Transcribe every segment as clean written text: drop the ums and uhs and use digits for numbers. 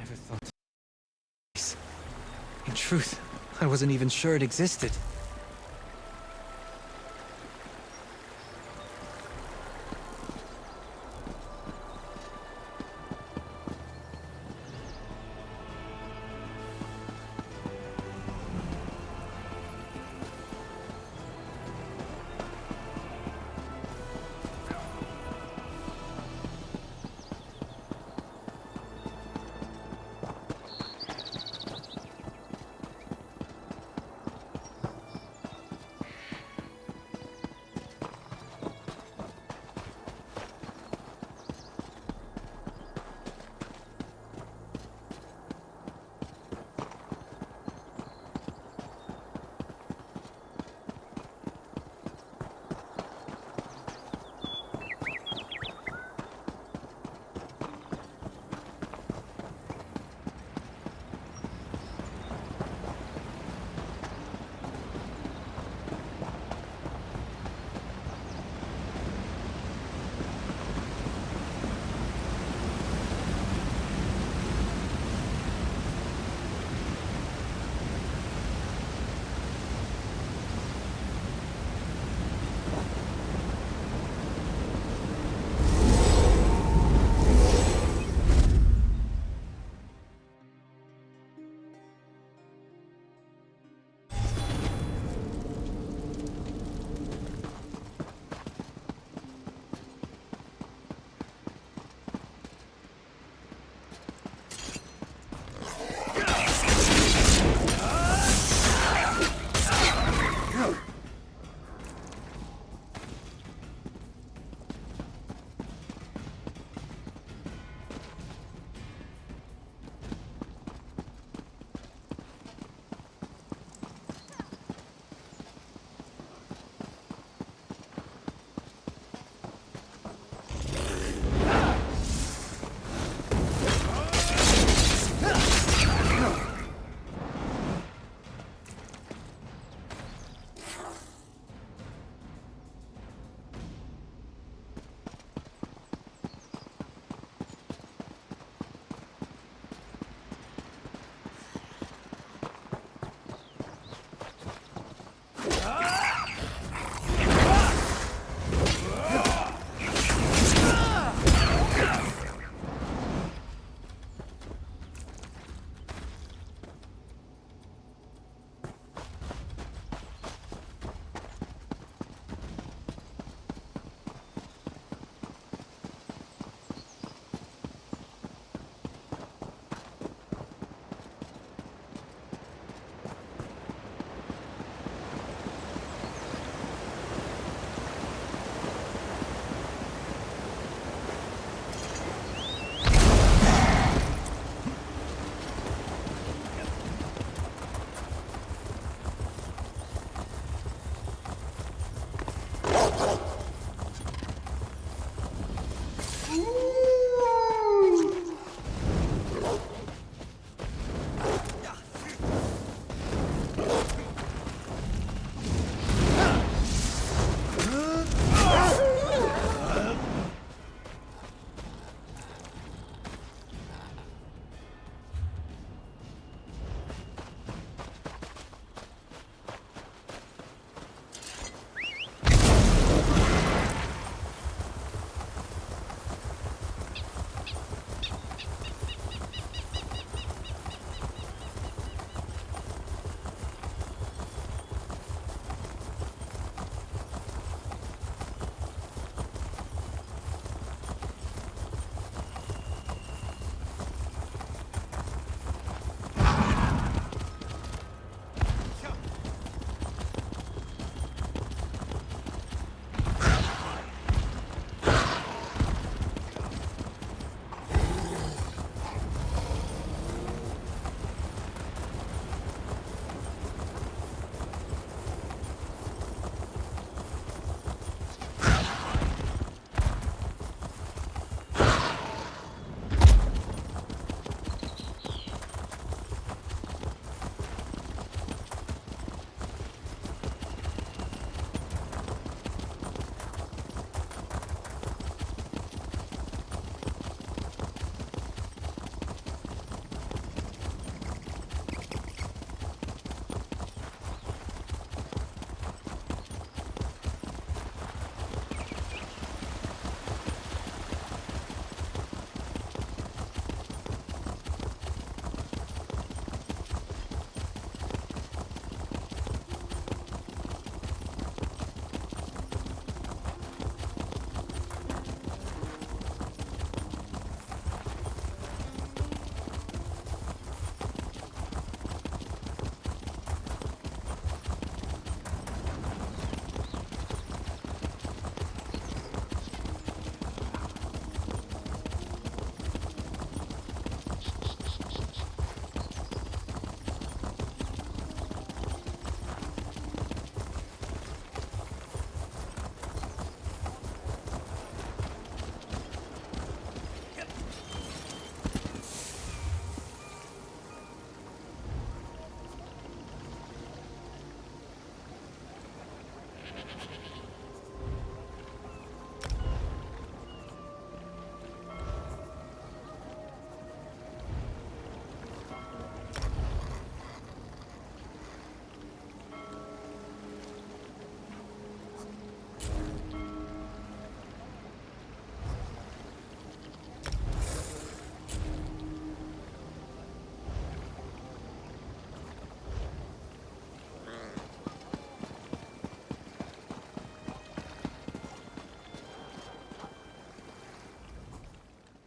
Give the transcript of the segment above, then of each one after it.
never thought. In truth, I wasn't even sure it existed.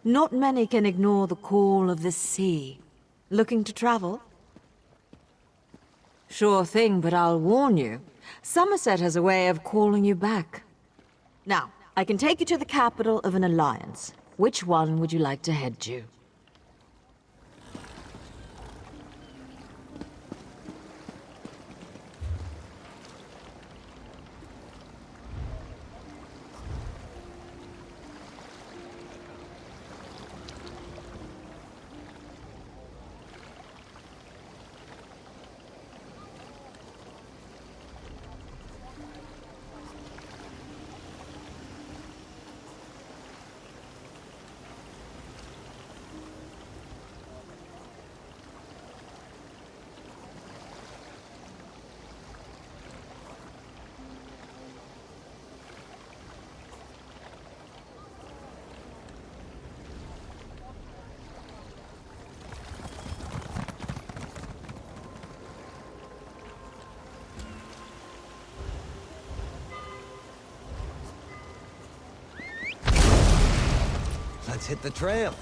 Not many can ignore the call of the sea. Looking to travel? Sure thing, but I'll warn you. Somerset has a way of calling you back. Now, I can take you to the capital of an alliance. Which one would you like to head to? Let's hit the trail.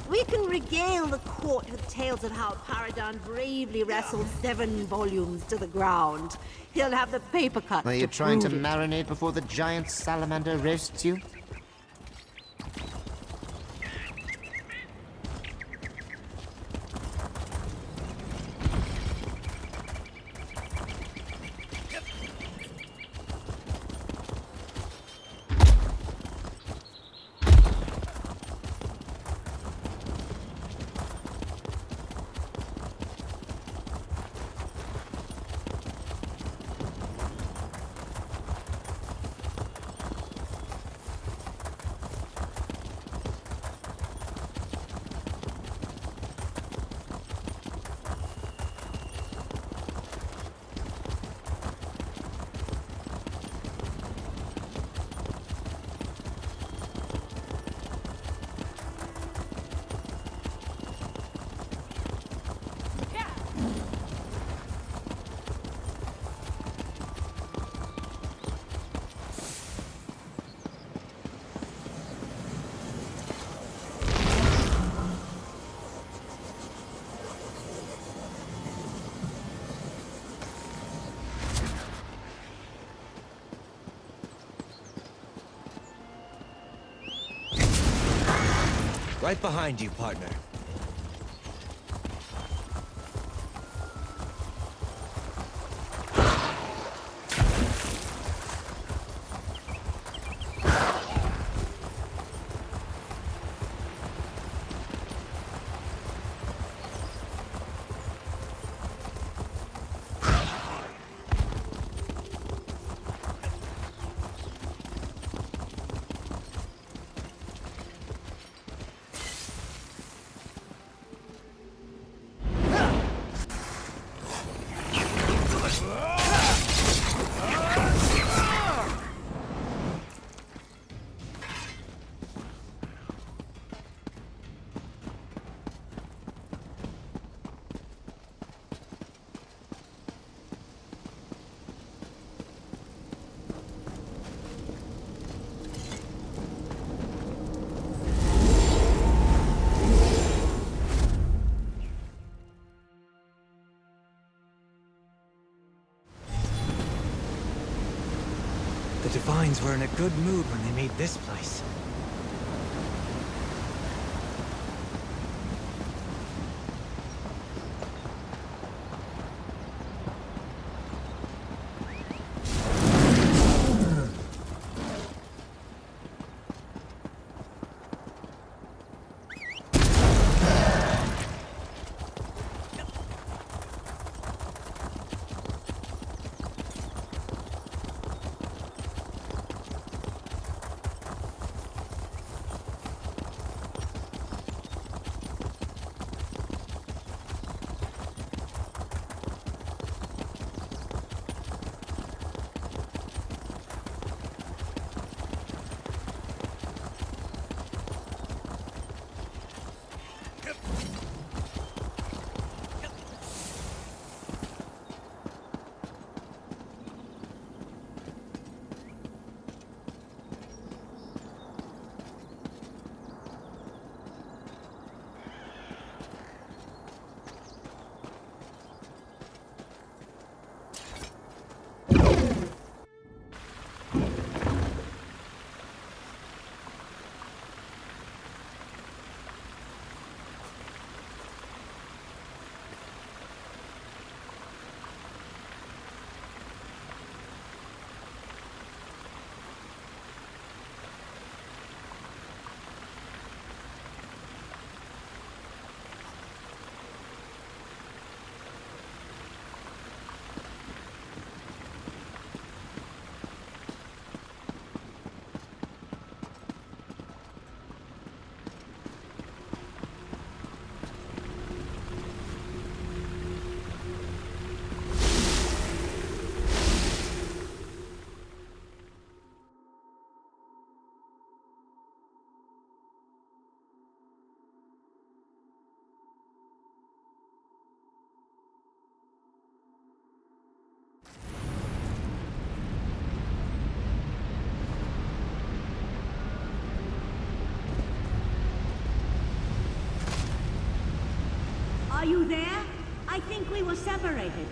We can regale the court with tales of how Paragon bravely wrestled 7 volumes to the ground. He'll have the paper cut. Are you trying to prove it. marinate before the giant salamander roasts you? Right behind you, partner. The Divines were in a good mood when they made this place. Are you there? I think we were separated.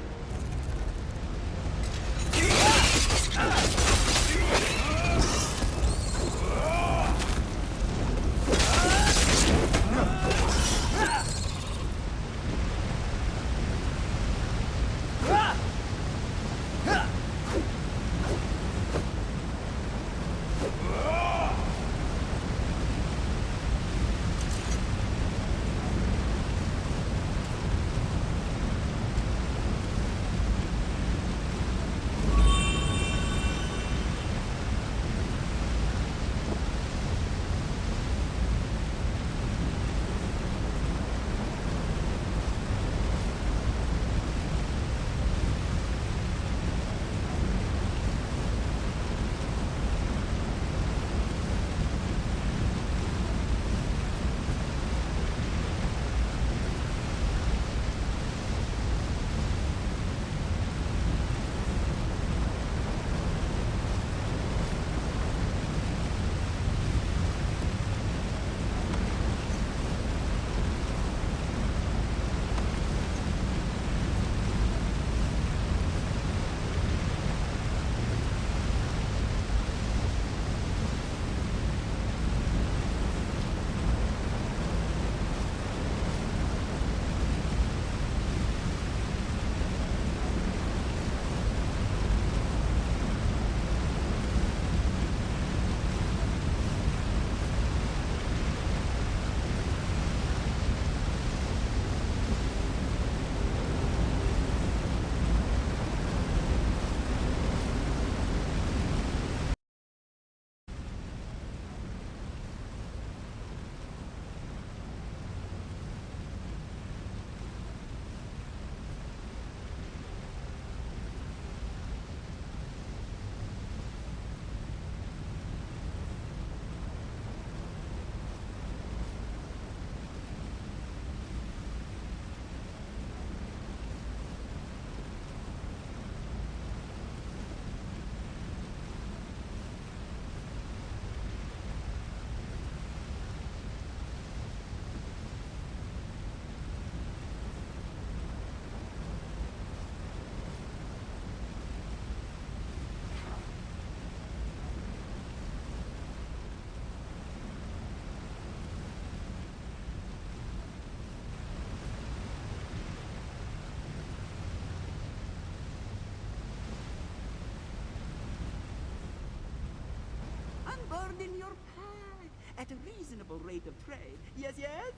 burning your pad at a reasonable rate of trade. Yes, yes?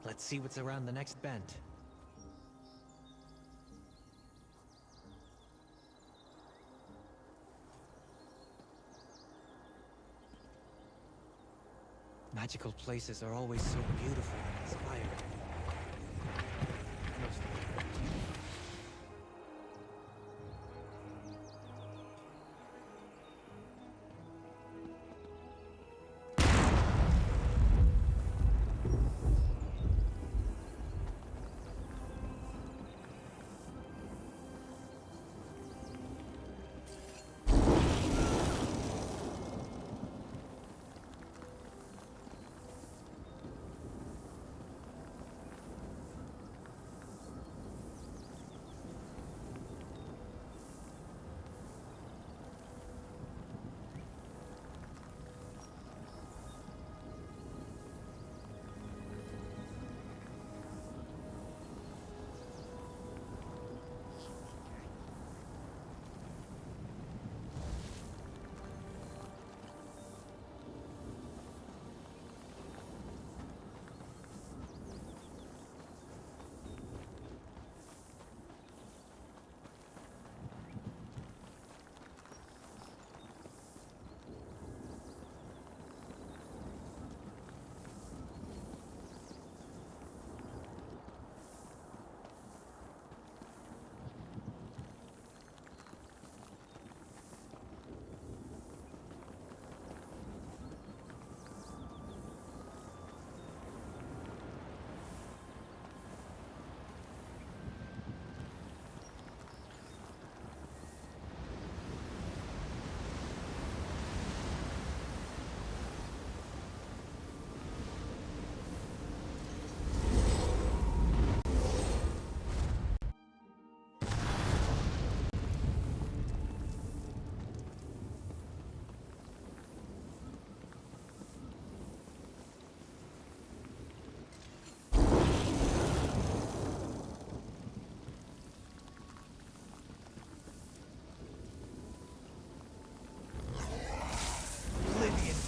Let's see what's around the next bend. Magical places are always so beautiful and inspiring. Most of them.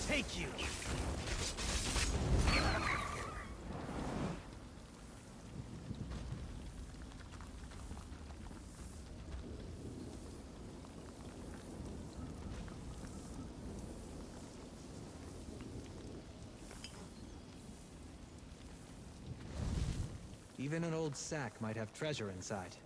Take you! Even an old sack might have treasure inside.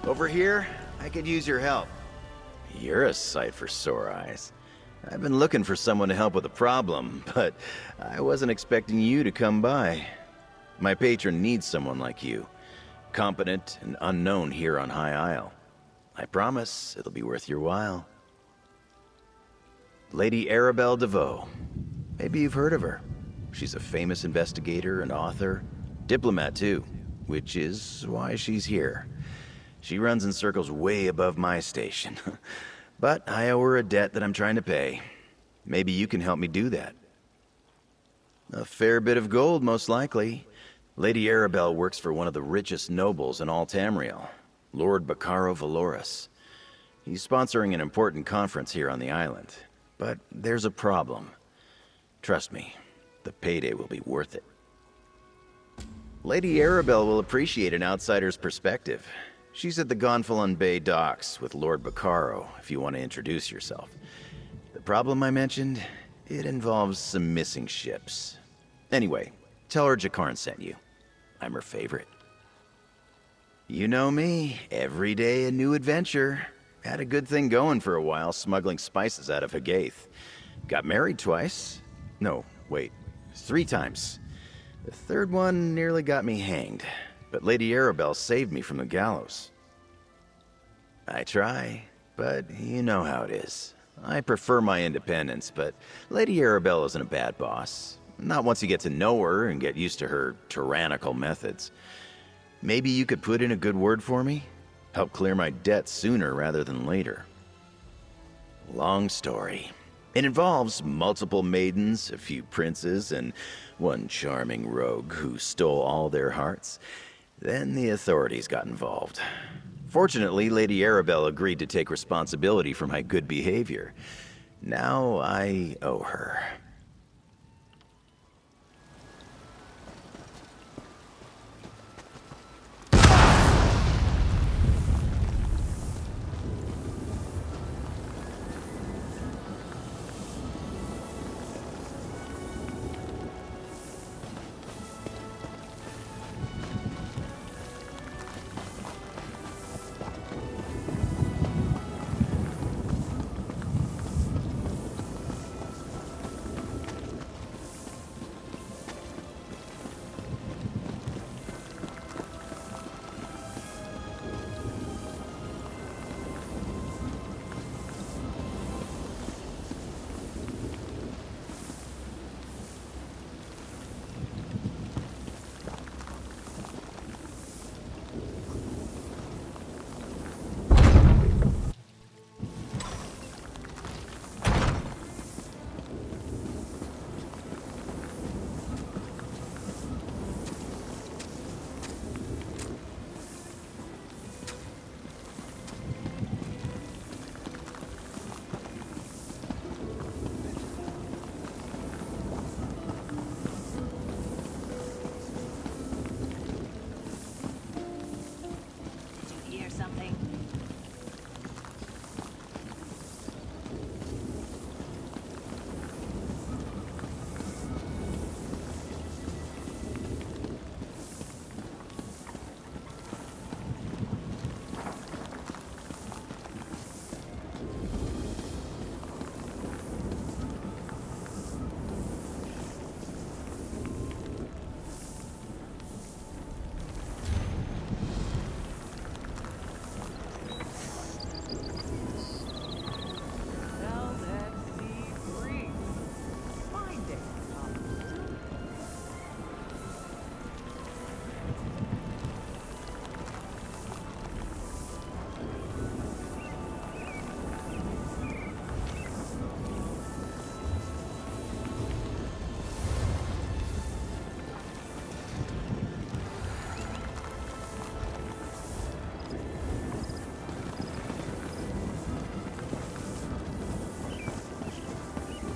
Over here, I could use your help. You're a sight for sore eyes. I've been looking for someone to help with a problem, but I wasn't expecting you to come by. My patron needs someone like you, competent and unknown here on High Isle. I promise it'll be worth your while. Lady Arabelle DeVoe. Maybe you've heard of her. She's a famous investigator and author, diplomat too, which is why she's here. She runs in circles way above my station. But I owe her a debt that I'm trying to pay. Maybe you can help me do that. A fair bit of gold, most likely. Lady Arabelle works for one of the richest nobles in all Tamriel, Lord Bacaro Valoris. He's sponsoring an important conference here on the island. But there's a problem. Trust me, the payday will be worth it. Lady Arabelle will appreciate an outsider's perspective. She's at the Gonfalon Bay docks with Lord Bacaro, if you want to introduce yourself. The problem I mentioned, it involves some missing ships. Anyway, tell her Jakarn sent you. I'm her favorite. You know me, every day a new adventure. Had a good thing going for a while, smuggling spices out of Hagaeth. Got married twice. No, wait, 3 times. The third one nearly got me hanged. But Lady Arabelle saved me from the gallows. I try, but you know how it is. I prefer my independence, but Lady Arabelle isn't a bad boss. Not once you get to know her and get used to her tyrannical methods. Maybe you could put in a good word for me? Help clear my debt sooner rather than later. Long story. It involves multiple maidens, a few princes, and one charming rogue who stole all their hearts. Then the authorities got involved. Fortunately, Lady Arabelle agreed to take responsibility for my good behavior. Now I owe her.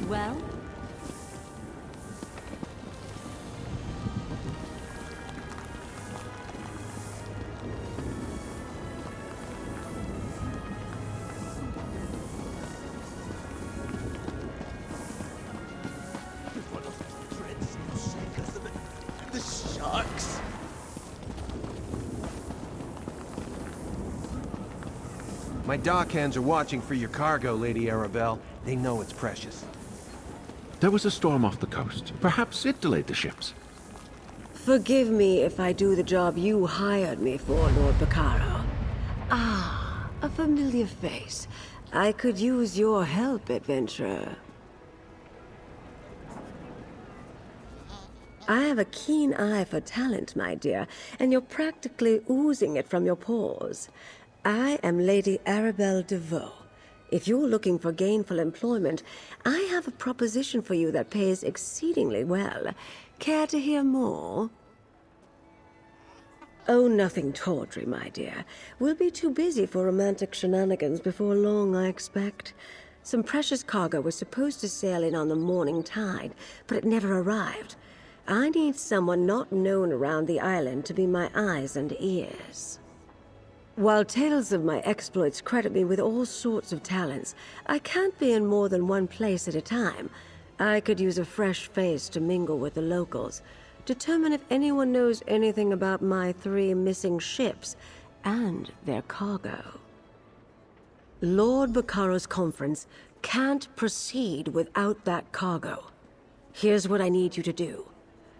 Well? The sharks! My dockhands are watching for your cargo, Lady Arabelle. They know it's precious. There was a storm off the coast. Perhaps it delayed the ships. Forgive me if I do the job you hired me for, Lord Bacaro. Ah, a familiar face. I could use your help, adventurer. I have a keen eye for talent, my dear, and you're practically oozing it from your pores. I am Lady Arabelle DeVoe. If you're looking for gainful employment, I have a proposition for you that pays exceedingly well. Care to hear more? Oh, nothing tawdry, my dear. We'll be too busy for romantic shenanigans before long, I expect. Some precious cargo was supposed to sail in on the morning tide, but it never arrived. I need someone not known around the island to be my eyes and ears. While tales of my exploits credit me with all sorts of talents, I can't be in more than one place at a time. I could use a fresh face to mingle with the locals, determine if anyone knows anything about my 3 missing ships and their cargo. Lord Bacaro's conference can't proceed without that cargo. Here's what I need you to do.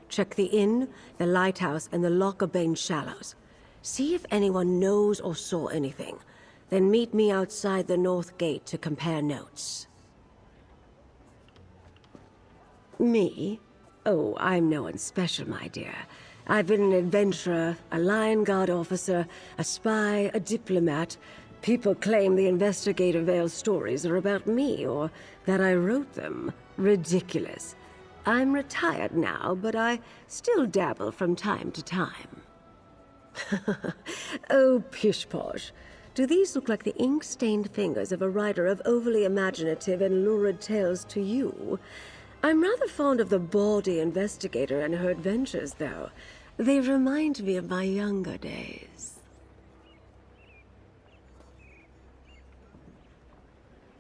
Check the inn, the lighthouse, and the Lochabane Shallows. See if anyone knows or saw anything. Then meet me outside the North Gate to compare notes. Me? Oh, I'm no one special, my dear. I've been an adventurer, a Lion Guard officer, a spy, a diplomat. People claim the Investigator Vale stories are about me, or that I wrote them. Ridiculous. I'm retired now, but I still dabble from time to time. Oh, pish-posh. Do these look like the ink-stained fingers of a writer of overly imaginative and lurid tales to you? I'm rather fond of the bawdy investigator and her adventures, though. They remind me of my younger days.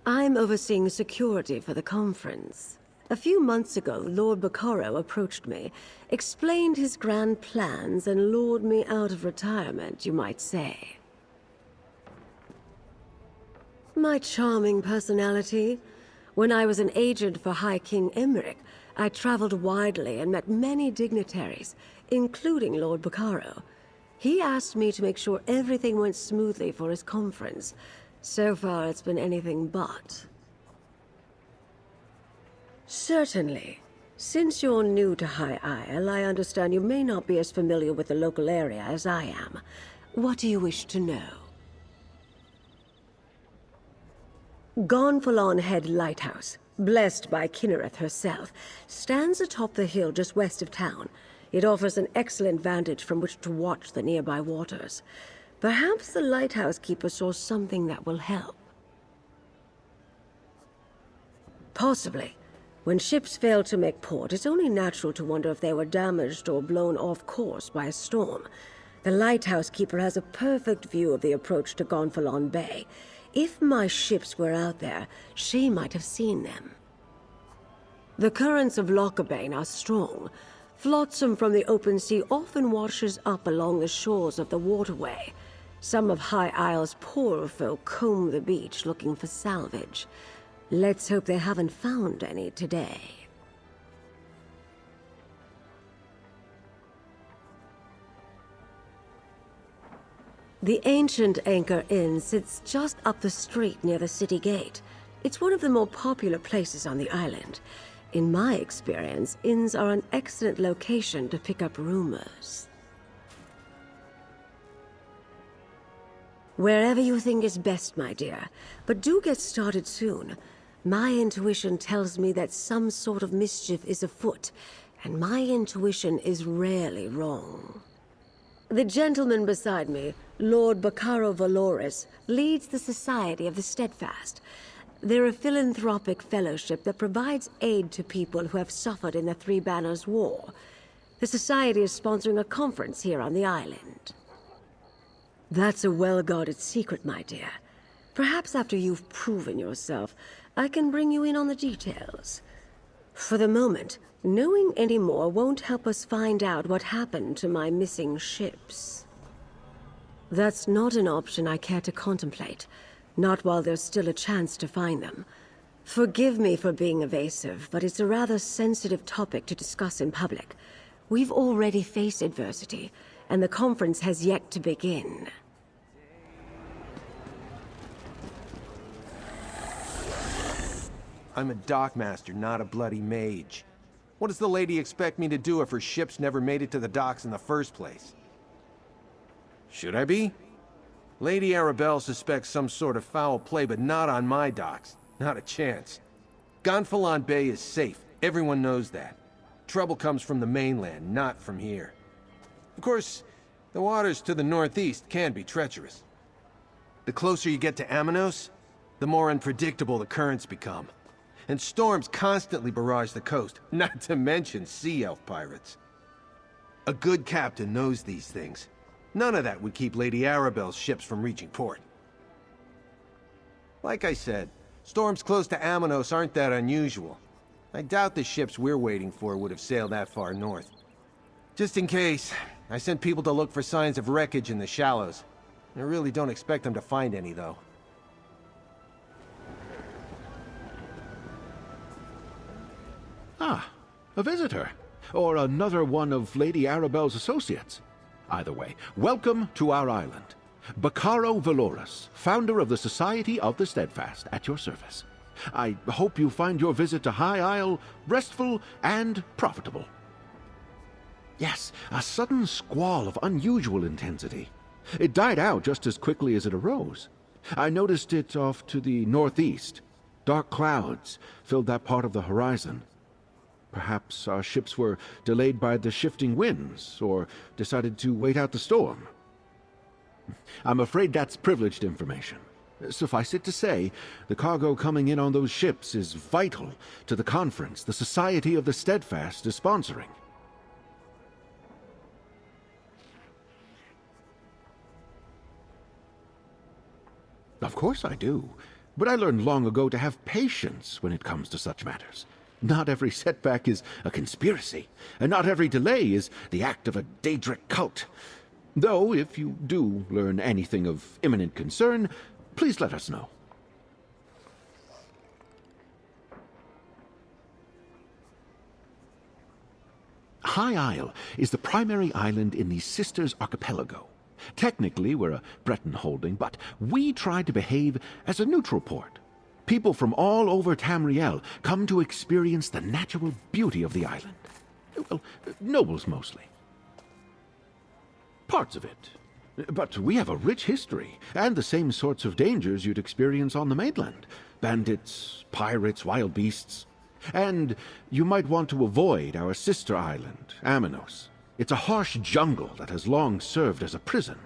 I'm overseeing security for the conference. A few months ago, Lord Bacaro approached me, explained his grand plans, and lured me out of retirement, you might say. My charming personality. When I was an agent for High King Emmerich, I traveled widely and met many dignitaries, including Lord Bacaro. He asked me to make sure everything went smoothly for his conference. So far, it's been anything but. Certainly. Since you're new to High Isle, I understand you may not be as familiar with the local area as I am. What do you wish to know? Gonfalon Head Lighthouse, blessed by Kinnereth herself, stands atop the hill just west of town. It offers an excellent vantage from which to watch the nearby waters. Perhaps the lighthouse keeper saw something that will help. Possibly. When ships fail to make port, it's only natural to wonder if they were damaged or blown off course by a storm. The lighthouse keeper has a perfect view of the approach to Gonfalon Bay. If my ships were out there, she might have seen them. The currents of Lochabane are strong. Flotsam from the open sea often washes up along the shores of the waterway. Some of High Isle's poorer folk comb the beach looking for salvage. Let's hope they haven't found any today. The ancient Anchor Inn sits just up the street near the city gate. It's one of the more popular places on the island. In my experience, inns are an excellent location to pick up rumors. Wherever you think is best, my dear. But do get started soon. My intuition tells me that some sort of mischief is afoot, and my intuition is rarely wrong. The gentleman beside me, Lord Bacaro Valoris, leads the Society of the Steadfast. They're a philanthropic fellowship that provides aid to people who have suffered in the Three Banners War. The Society is sponsoring a conference here on the island. That's a well-guarded secret, my dear. Perhaps after you've proven yourself, I can bring you in on the details. For the moment, knowing any more won't help us find out what happened to my missing ships. That's not an option I care to contemplate. Not while there's still a chance to find them. Forgive me for being evasive, but it's a rather sensitive topic to discuss in public. We've already faced adversity, and the conference has yet to begin. I'm a dockmaster, not a bloody mage. What does the lady expect me to do if her ships never made it to the docks in the first place? Should I be? Lady Arabelle suspects some sort of foul play, but not on my docks. Not a chance. Gonfalon Bay is safe. Everyone knows that. Trouble comes from the mainland, not from here. Of course, the waters to the northeast can be treacherous. The closer you get to Amanos, the more unpredictable the currents become. And storms constantly barrage the coast, not to mention sea elf pirates. A good captain knows these things. None of that would keep Lady Arabelle's ships from reaching port. Like I said, storms close to Amanos aren't that unusual. I doubt the ships we're waiting for would have sailed that far north. Just in case, I sent people to look for signs of wreckage in the shallows. I really don't expect them to find any, though. Ah, a visitor. Or another one of Lady Arabelle's associates. Either way, welcome to our island. Bacaro Valoris, founder of the Society of the Steadfast, at your service. I hope you find your visit to High Isle restful and profitable. Yes, a sudden squall of unusual intensity. It died out just as quickly as it arose. I noticed it off to the northeast. Dark clouds filled that part of the horizon. Perhaps our ships were delayed by the shifting winds, or decided to wait out the storm. I'm afraid that's privileged information. Suffice it to say, the cargo coming in on those ships is vital to the conference the Society of the Steadfast is sponsoring. Of course I do, but I learned long ago to have patience when it comes to such matters. Not every setback is a conspiracy, and not every delay is the act of a Daedric cult. Though, if you do learn anything of imminent concern, please let us know. High Isle is the primary island in the Sisters Archipelago. Technically, we're a Breton holding, but we try to behave as a neutral port. People from all over Tamriel come to experience the natural beauty of the island. Well, nobles mostly. Parts of it. But we have a rich history, and the same sorts of dangers you'd experience on the mainland. Bandits, pirates, wild beasts. And you might want to avoid our sister island, Amanos. It's a harsh jungle that has long served as a prison.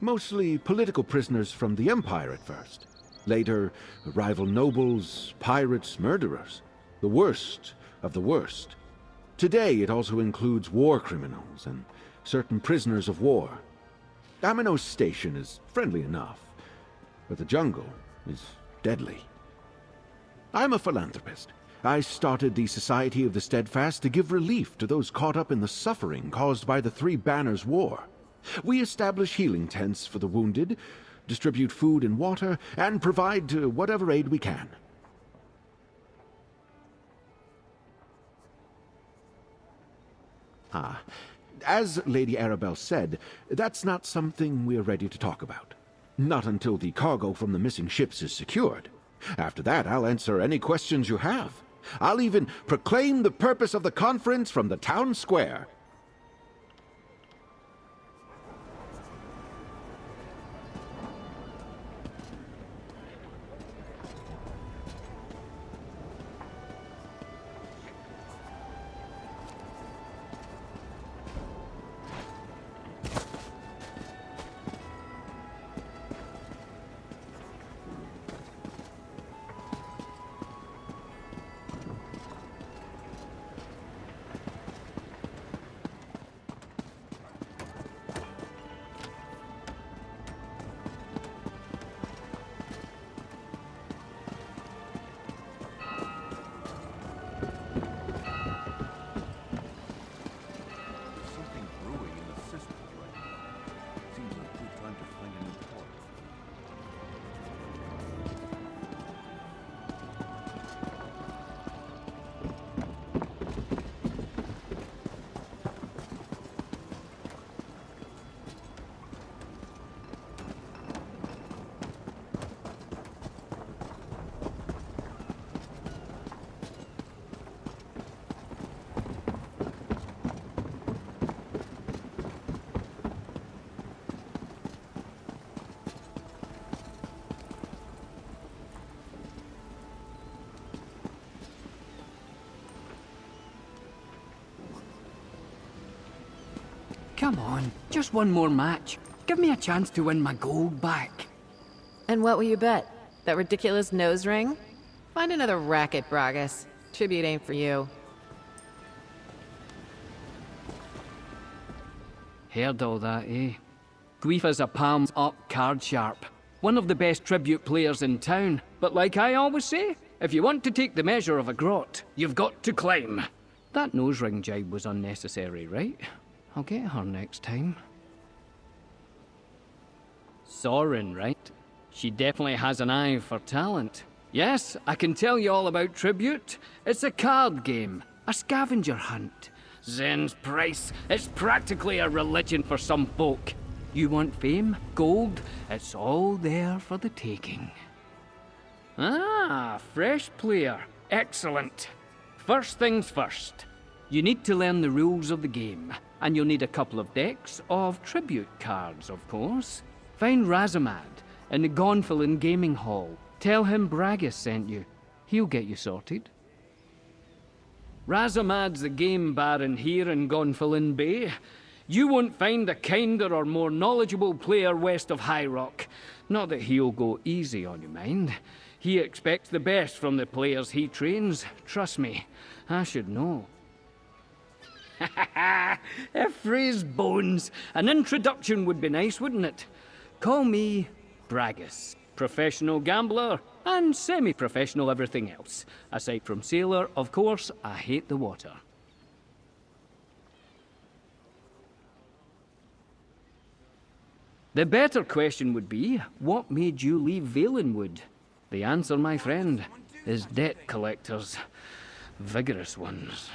Mostly political prisoners from the Empire at first. Later, rival nobles, pirates, murderers. The worst of the worst. Today, it also includes war criminals and certain prisoners of war. Amanos Station is friendly enough, but the jungle is deadly. I'm a philanthropist. I started the Society of the Steadfast to give relief to those caught up in the suffering caused by the Three Banners War. We establish healing tents for the wounded, distribute food and water, and provide whatever aid we can. As Lady Arabelle said, that's not something we're ready to talk about. Not until the cargo from the missing ships is secured. After that, I'll answer any questions you have. I'll even proclaim the purpose of the conference from the town square. Come on, just one more match. Give me a chance to win my gold back. And what will you bet? That ridiculous nose ring? Find another racket, Bragas. Tribute ain't for you. Heard all that, eh? Guifa's a palms-up card sharp. One of the best tribute players in town. But like I always say, if you want to take the measure of a grot, you've got to climb. That nose ring jibe was unnecessary, right? I'll get her next time. Sorin, right? She definitely has an eye for talent. Yes, I can tell you all about Tribute. It's a card game, a scavenger hunt. Zen's price, it's practically a religion for some folk. You want fame, gold, it's all there for the taking. Ah, fresh player. Excellent. First things first. You need to learn the rules of the game, and you'll need a couple of decks of Tribute cards, of course. Find Razamad in the Gonfalon Gaming Hall. Tell him Bragas sent you. He'll get you sorted. Razamad's the game baron here in Gonfalon Bay. You won't find a kinder or more knowledgeable player west of High Rock. Not that he'll go easy on you, mind. He expects the best from the players he trains. Trust me, I should know. Freeze bones. An introduction would be nice, wouldn't it? Call me Bragas. Professional gambler and semi-professional everything else. Aside from sailor, of course, I hate the water. The better question would be, what made you leave Valenwood? The answer, my friend, is debt collectors. Vigorous ones.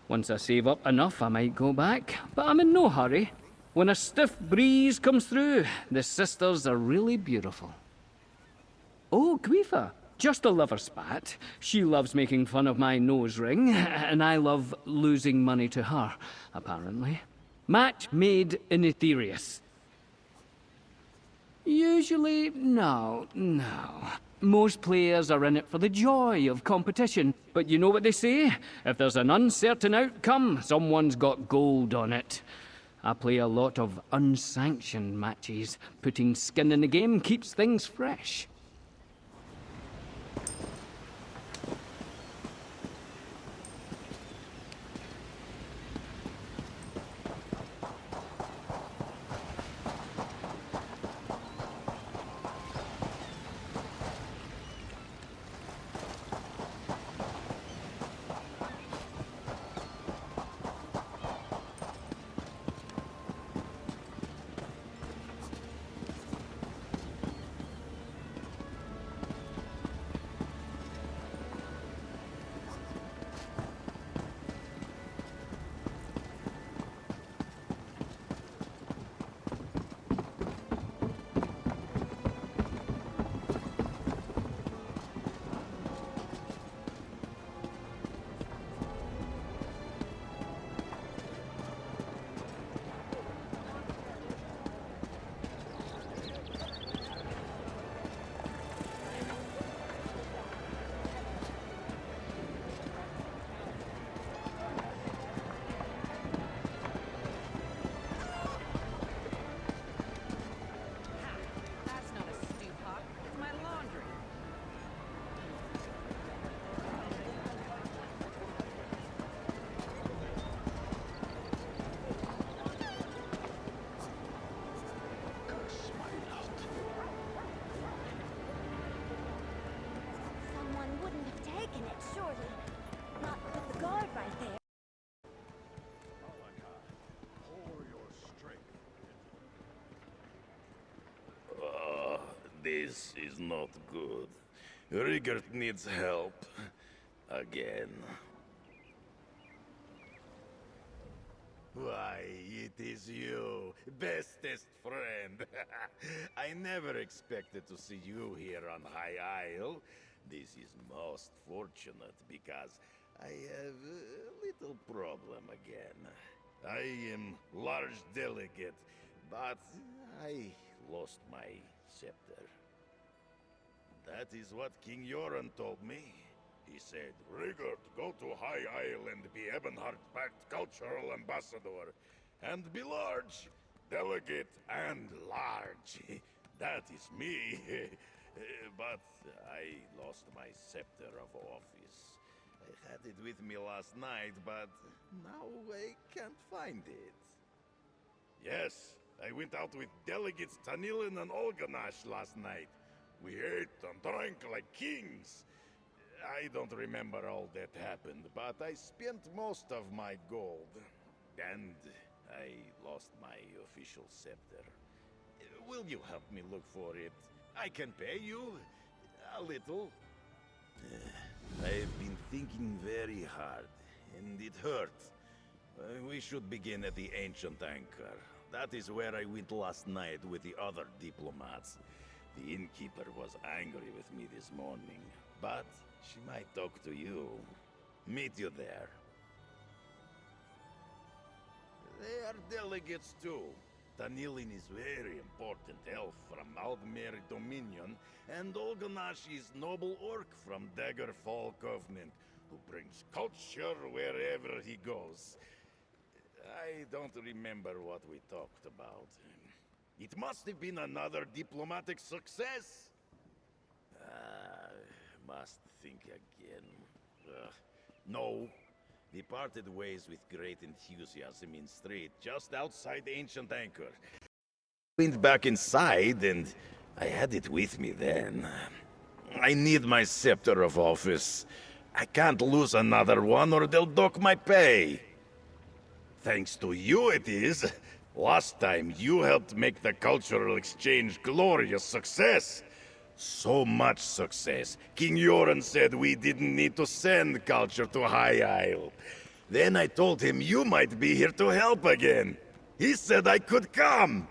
Once I save up enough, I might go back, but I'm in no hurry. When a stiff breeze comes through, the sisters are really beautiful. Oh, Guifa, just a lover spat. She loves making fun of my nose ring, and I love losing money to her, apparently. Match made in Aetherius. Usually, no. Most players are in it for the joy of competition, but you know what they say? If there's an uncertain outcome, someone's got gold on it. I play a lot of unsanctioned matches. Putting skin in the game keeps things fresh. This is not good. Rigert needs help. Again. Why, it is you, bestest friend. I never expected to see you here on High Isle. This is most fortunate because I have a little problem again. I am large delegate, but I lost my scepter. That is what King Yoren told me. He said, Rigert, go to High Isle and be Ebonheart-backed cultural ambassador. and be large. Delegate and large. That is me. But I lost my scepter of office. I had it with me last night, but now I can't find it. Yes, I went out with delegates Tanilin and Olganash last night. We ate and drank like kings. I don't remember all that happened, but I spent most of my gold. And I lost my official scepter. Will you help me look for it? I can pay you a little. I've been thinking very hard, and it hurts. We should begin at the Ancient Anchor. That is where I went last night with the other diplomats. The innkeeper was angry with me this morning, but she might talk to you. Meet you there. They are delegates too. Tanilin is very important elf from Aldmere Dominion, and Olganash is noble orc from Daggerfall Covenant, who brings culture wherever he goes. I don't remember what we talked about. It must have been another diplomatic success. Must think again. No. We parted ways with great enthusiasm in street, just outside the Ancient Anchor. Went back inside, and I had it with me then. I need my scepter of office. I can't lose another one, or they'll dock my pay. Thanks to you it is. Last time you helped make the cultural exchange glorious success. So much success. King Yoren said we didn't need to send culture to High Isle. Then I told him you might be here to help again. He said I could come.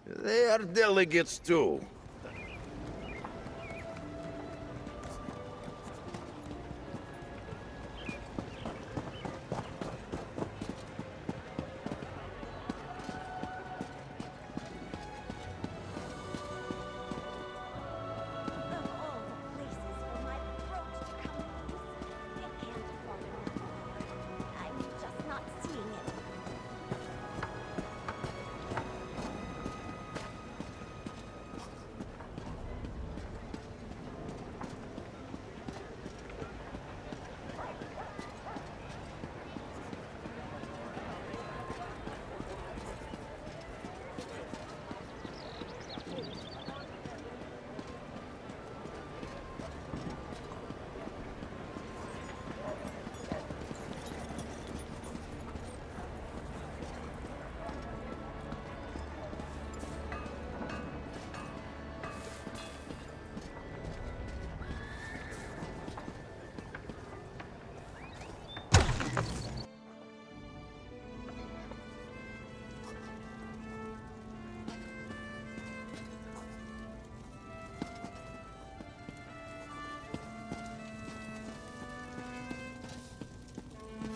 They are delegates too.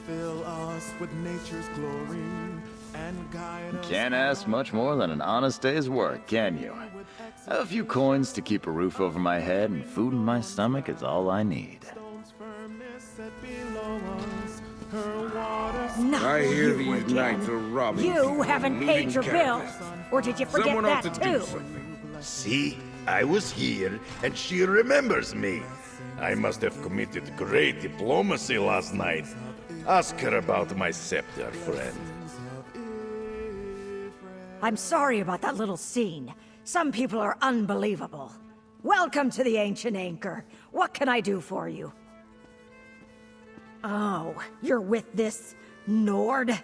Fill us with nature's glory and guide us. Can't ask much more than an honest day's work, can you? A few coins to keep a roof over my head and food in my stomach is all I need. I hear these knights are robbing. You haven't paid your bill, or did you forget Someone ought that to too? do something. See? I was here, and she remembers me. I must have committed great diplomacy last night. Ask her about my scepter, friend. I'm sorry about that little scene. Some people are unbelievable. Welcome to the Ancient Anchor. What can I do for you? Oh, you're with this Nord?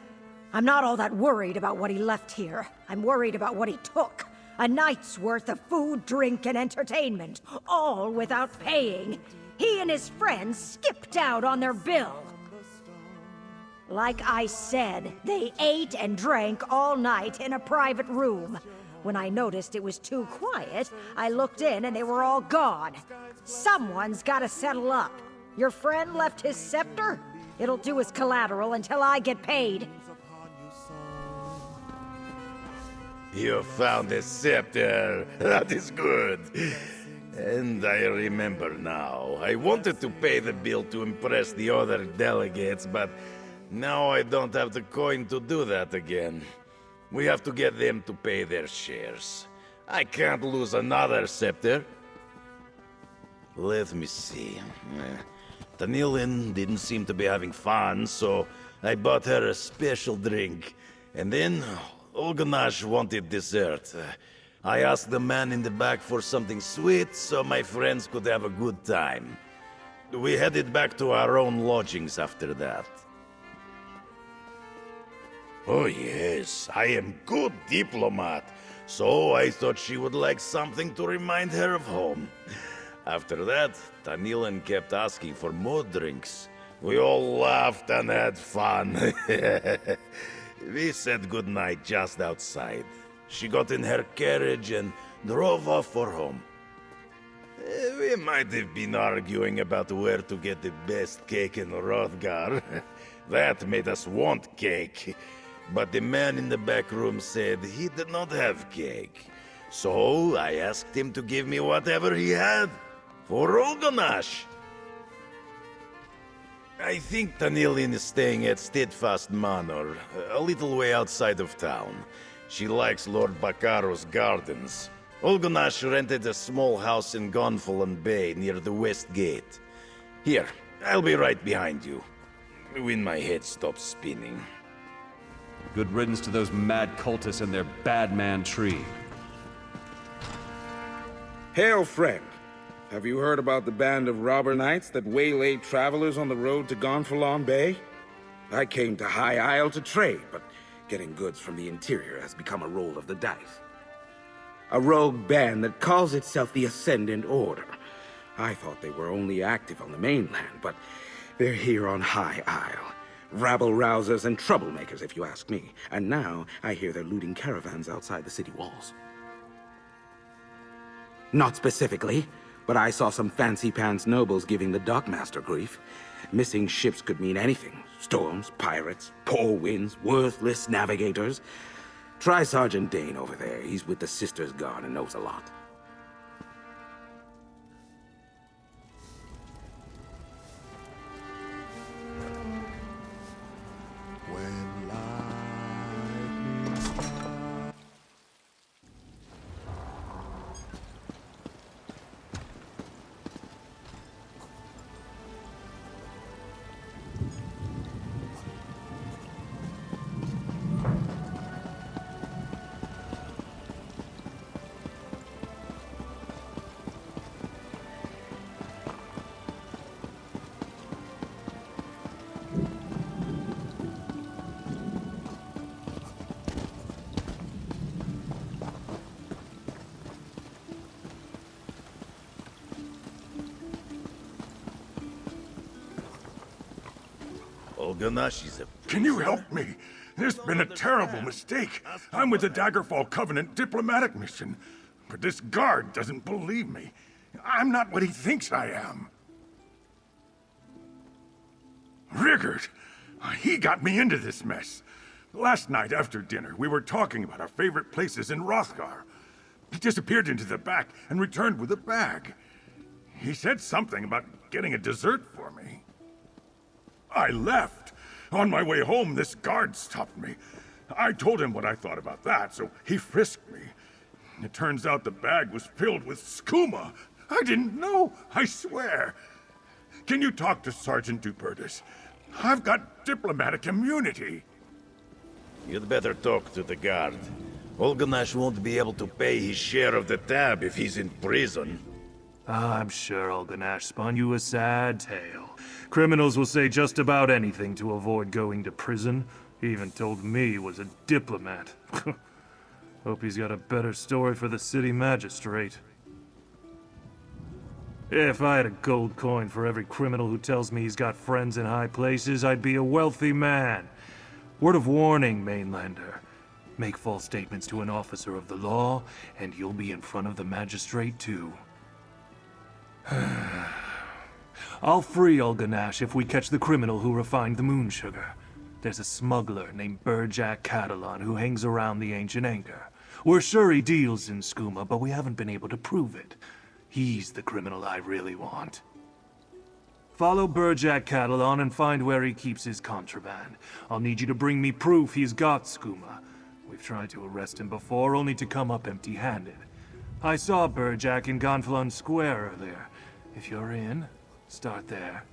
I'm not all that worried about what he left here. I'm worried about what he took. A night's worth of food, drink, and entertainment, all without paying. He and his friends skipped out on their bill. Like I said, they ate and drank all night in a private room. When I noticed it was too quiet, I looked in and they were all gone. Someone's gotta settle up. Your friend left his scepter? It'll do as collateral until I get paid. You found a scepter. That is good. And I remember now. I wanted to pay the bill to impress the other delegates, but Now I don't have the coin to do that again. We have to get them to pay their shares. I can't lose another scepter. Let me see. Tanilin didn't seem to be having fun, so I bought her a special drink. And then Olganash wanted dessert. I asked the man in the back for something sweet so my friends could have a good time. We headed back to our own lodgings after that. Oh yes, I am good diplomat, so I thought she would like something to remind her of home. After that, Tanilin kept asking for more drinks. We all laughed and had fun. We said goodnight just outside. She got in her carriage and drove off for home. We might have been arguing about where to get the best cake in Hrothgar. That made us want cake. But the man in the back room said he did not have cake. So I asked him to give me whatever he had for Olganash. I think Tanilin is staying at Steadfast Manor, a little way outside of town. She likes Lord Bakaro's gardens. Olganash rented a small house in Gonfalon Bay near the West Gate. Here, I'll be right behind you, when my head stops spinning. Good riddance to those mad cultists and their bad man tree. Hail, friend. Have you heard about the band of robber knights that waylaid travelers on the road to Gonfalon Bay? I came to High Isle to trade, but getting goods from the interior has become a roll of the dice. A rogue band that calls itself the Ascendant Order. I thought they were only active on the mainland, but they're here on High Isle. Rabble-rousers and troublemakers, if you ask me. And now, I hear they're looting caravans outside the city walls. Not specifically, but I saw some fancy-pants nobles giving the dockmaster grief. Missing ships could mean anything. Storms, pirates, poor winds, worthless navigators. Try Sergeant Dane over there. He's with the Sisters Guard and knows a lot. Olganash is a... Can you help me? There's been a terrible mistake. I'm with the Daggerfall Covenant diplomatic mission, but this guard doesn't believe me. I'm not what he thinks I am. Rigurd, he got me into this mess. Last night after dinner, we were talking about our favorite places in Hrothgar. He disappeared into the back and returned with a bag. He said something about getting a dessert for me. I left. On my way home, this guard stopped me. I told him what I thought about that, so he frisked me. It turns out the bag was filled with skooma. I didn't know, I swear. Can you talk to Sergeant Dupertis? I've got diplomatic immunity. You'd better talk to the guard. Olganash won't be able to pay his share of the tab if he's in prison. I'm sure Olganash spun you a sad tale. Criminals will say just about anything to avoid going to prison. He even told me he was a diplomat. Hope he's got a better story for the city magistrate. If I had a gold coin for every criminal who tells me he's got friends in high places, I'd be a wealthy man. Word of warning, Mainlander. Make false statements to an officer of the law, and you'll be in front of the magistrate too. I'll free Olganash if we catch the criminal who refined the moon sugar. There's a smuggler named Burjak Catalan who hangs around the Ancient Anchor. We're sure he deals in skooma, but we haven't been able to prove it. He's the criminal I really want. Follow Burjack Catalan and find where he keeps his contraband. I'll need you to bring me proof he's got skooma. We've tried to arrest him before, only to come up empty-handed. I saw Burjack in Gonfalon Square earlier. If you're in, start there.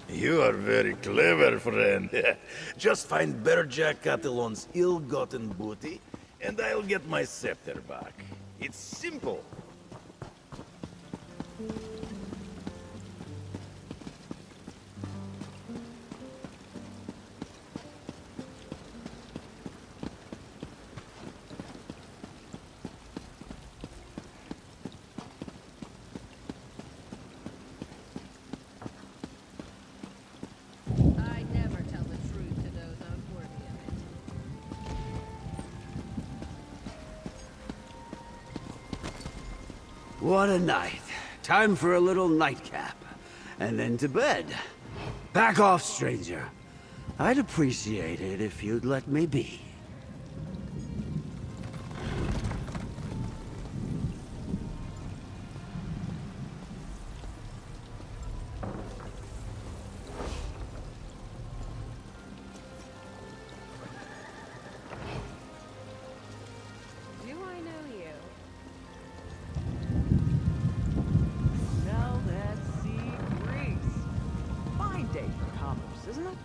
You are very clever, friend. Just find Burjack Catalan's ill-gotten booty, and I'll get my scepter back. It's simple. I never tell the truth to those unworthy of it. What a night. Time for a little nightcap. And then to bed. Back off, stranger. I'd appreciate it if you'd let me be. Do I know you? Now that sea breeze. Fine day for commerce, isn't it?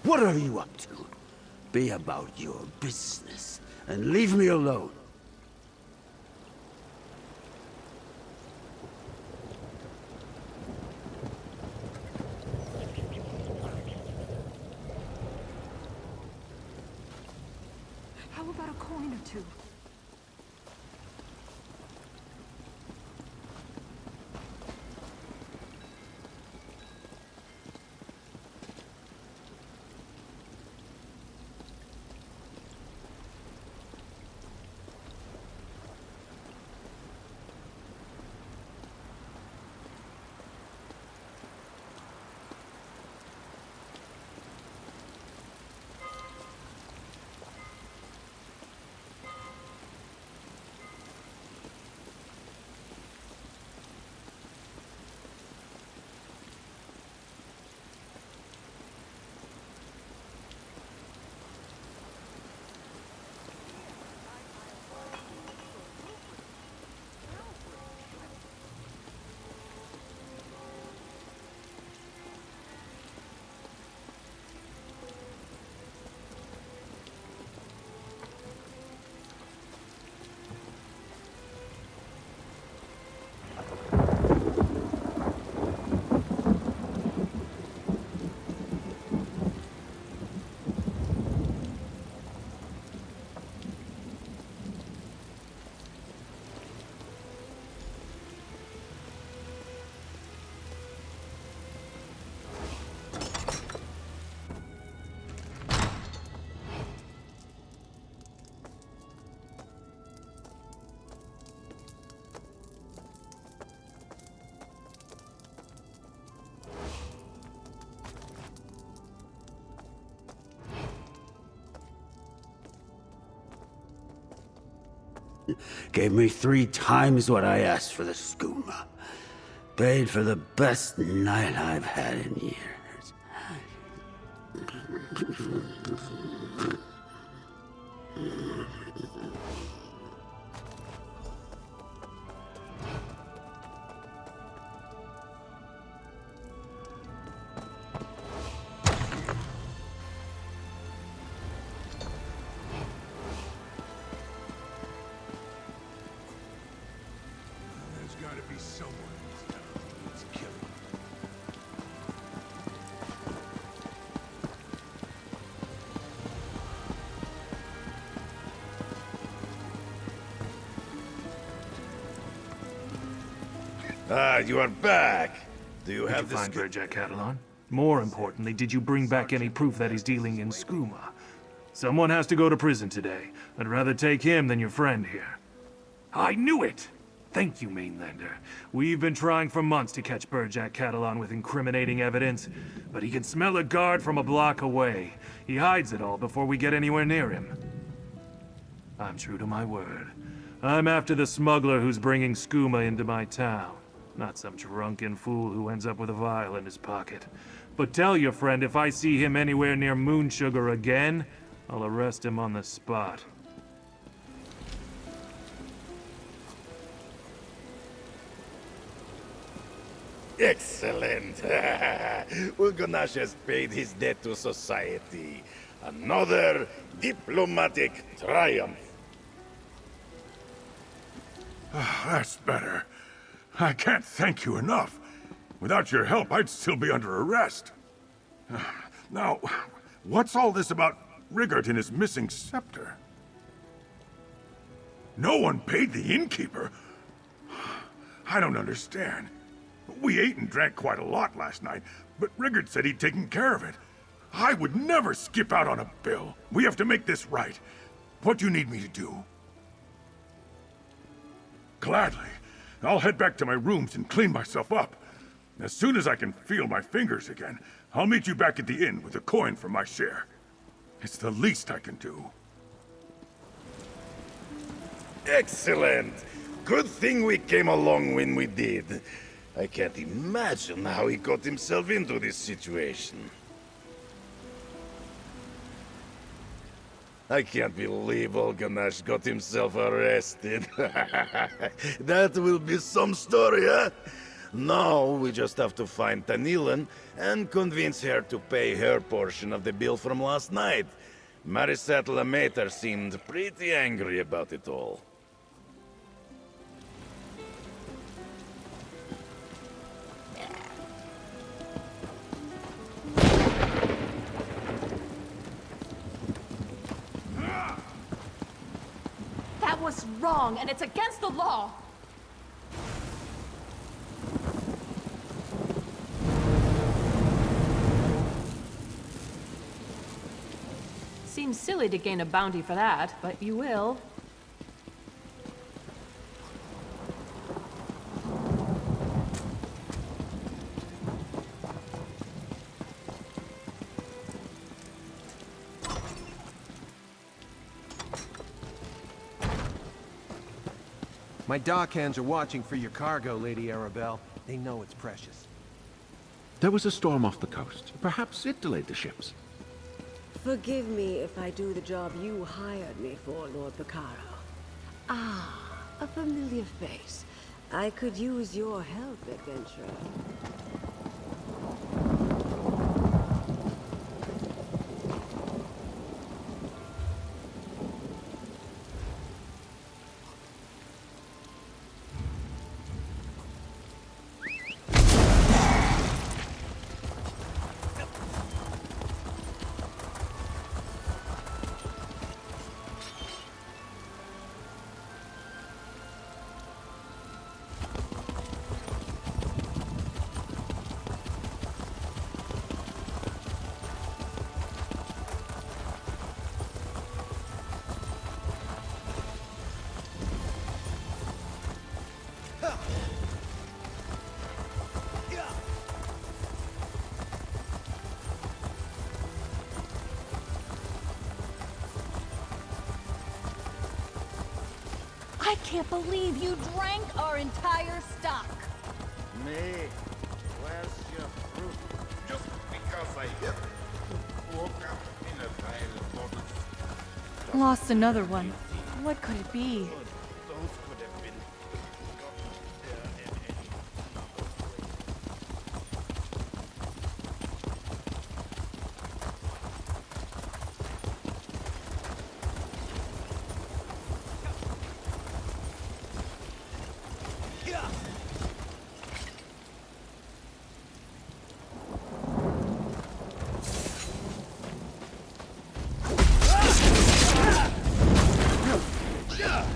What are you up to? Be about your business and leave me alone. How about a coin or two? Gave me 3 times what I asked for the skooma. Paid for the best night I've had in years. There's gotta be someone in this town who needs killing. Ah, you are back. Do you Did have you this? find Burjack Catalan? More importantly, did you bring back any proof that he's dealing in skooma? Someone has to go to prison today. I'd rather take him than your friend here. I knew it! Thank you, Mainlander. We've been trying for months to catch Burjack Catalan with incriminating evidence, but he can smell a guard from a block away. He hides it all before we get anywhere near him. I'm true to my word. I'm after the smuggler who's bringing skooma into my town. Not some drunken fool who ends up with a vial in his pocket. But tell your friend if I see him anywhere near Moonsugar again, I'll arrest him on the spot. Excellent! Ulgonash has paid his debt to society. Another diplomatic triumph. That's better. I can't thank you enough. Without your help, I'd still be under arrest. Now, what's all this about Rigert and his missing scepter? No one paid the innkeeper? I don't understand. We ate and drank quite a lot last night, but Rigert said he'd taken care of it. I would never skip out on a bill. We have to make this right. What do you need me to do? Gladly. I'll head back to my rooms and clean myself up. As soon as I can feel my fingers again, I'll meet you back at the inn with a coin for my share. It's the least I can do. Excellent! Good thing we came along when we did. I can't imagine how he got himself into this situation. I can't believe Ulgonash got himself arrested. That will be some story, huh? Now we just have to find Tanilan and convince her to pay her portion of the bill from last night. Marisette Lemaitre seemed pretty angry about it all. That was wrong, and it's against the law. Seems silly to gain a bounty for that, but you will. My dockhands are watching for your cargo, Lady Arabelle. They know it's precious. There was a storm off the coast. Perhaps it delayed the ships. Forgive me if I do the job you hired me for, Lord Bacaro. Ah, a familiar face. I could use your help, adventurer. I can't believe you drank our entire stock. Me? Where's your fruit? Just because I hit woke up in a violent moment. Lost another one. What could it be? Those could have been Yeah!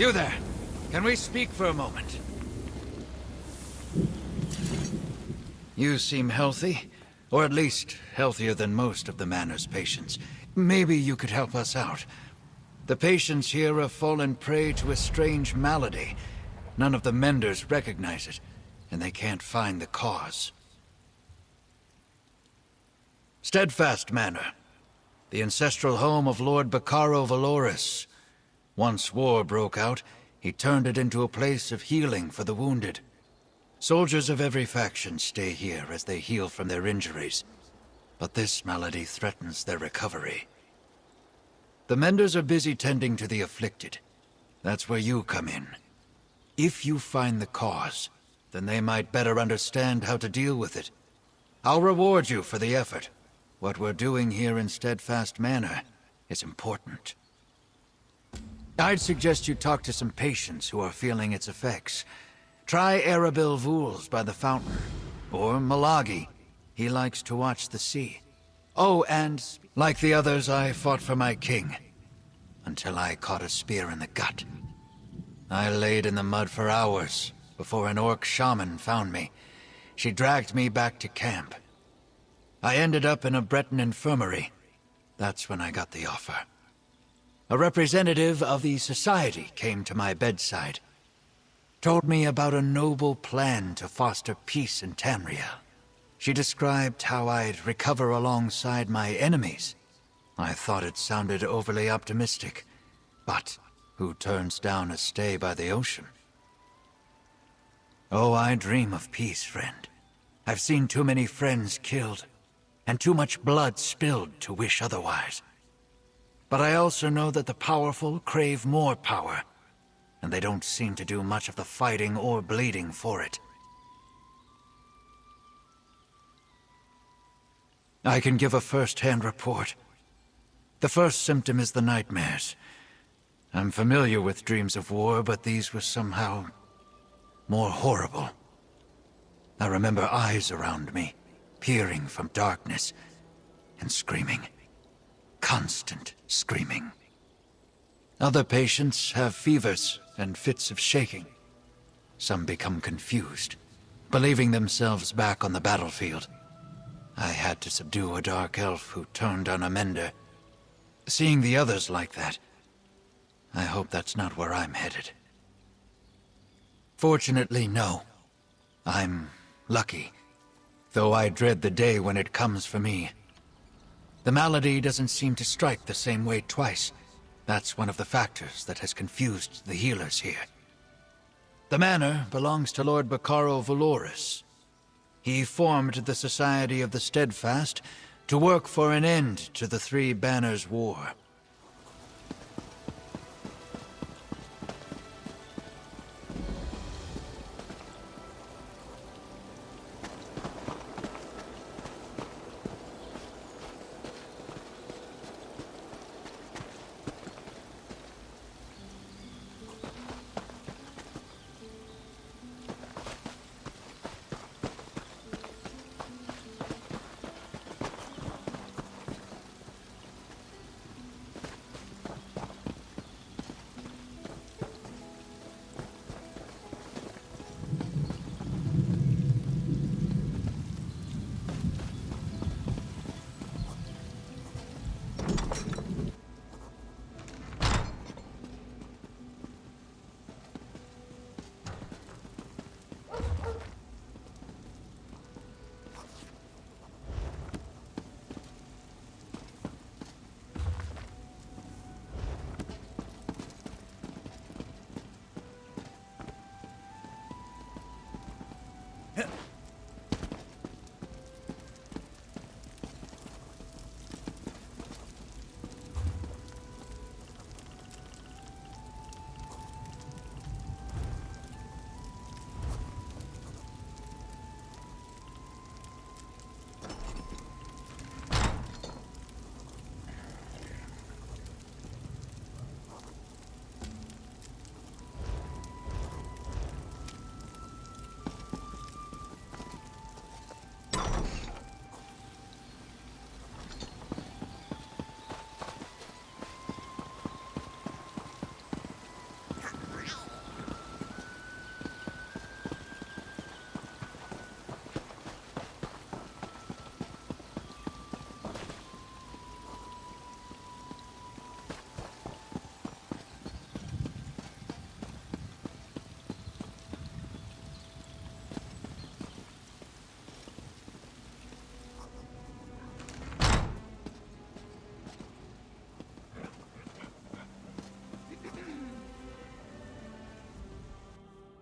You there. Can we speak for a moment? You seem healthy, or at least healthier than most of the Manor's patients. Maybe you could help us out. The patients here have fallen prey to a strange malady. None of the menders recognize it, and they can't find the cause. Steadfast Manor, the ancestral home of Lord Bacaro Valoris. Once war broke out, he turned it into a place of healing for the wounded. Soldiers of every faction stay here as they heal from their injuries, but this malady threatens their recovery. The menders are busy tending to the afflicted. That's where you come in. If you find the cause, then they might better understand how to deal with it. I'll reward you for the effort. What we're doing here in Steadfast Manor is important. I'd suggest you talk to some patients who are feeling its effects. Try Arabil Vuls by the fountain, or Malagi. He likes to watch the sea. Oh, and like the others, I fought for my king, until I caught a spear in the gut. I laid in the mud for hours before an orc shaman found me. She dragged me back to camp. I ended up in a Breton infirmary. That's when I got the offer. A representative of the society came to my bedside. Told me about a noble plan to foster peace in Tamriel. She described how I'd recover alongside my enemies. I thought it sounded overly optimistic, but who turns down a stay by the ocean? Oh, I dream of peace, friend. I've seen too many friends killed, and too much blood spilled to wish otherwise. But I also know that the powerful crave more power, and they don't seem to do much of the fighting or bleeding for it. I can give a first-hand report. The first symptom is the nightmares. I'm familiar with dreams of war, but these were somehow more horrible. I remember eyes around me, peering from darkness, and screaming. Constant screaming. Other patients have fevers and fits of shaking. Some become confused, believing themselves back on the battlefield. I had to subdue a dark elf who turned on a mender. Seeing the others like that, I hope that's not where I'm headed. Fortunately, no. I'm lucky, though I dread the day when it comes for me. The malady doesn't seem to strike the same way twice. That's one of the factors that has confused the healers here. The manor belongs to Lord Bacaro Valoris. He formed the Society of the Steadfast to work for an end to the Three Banners War.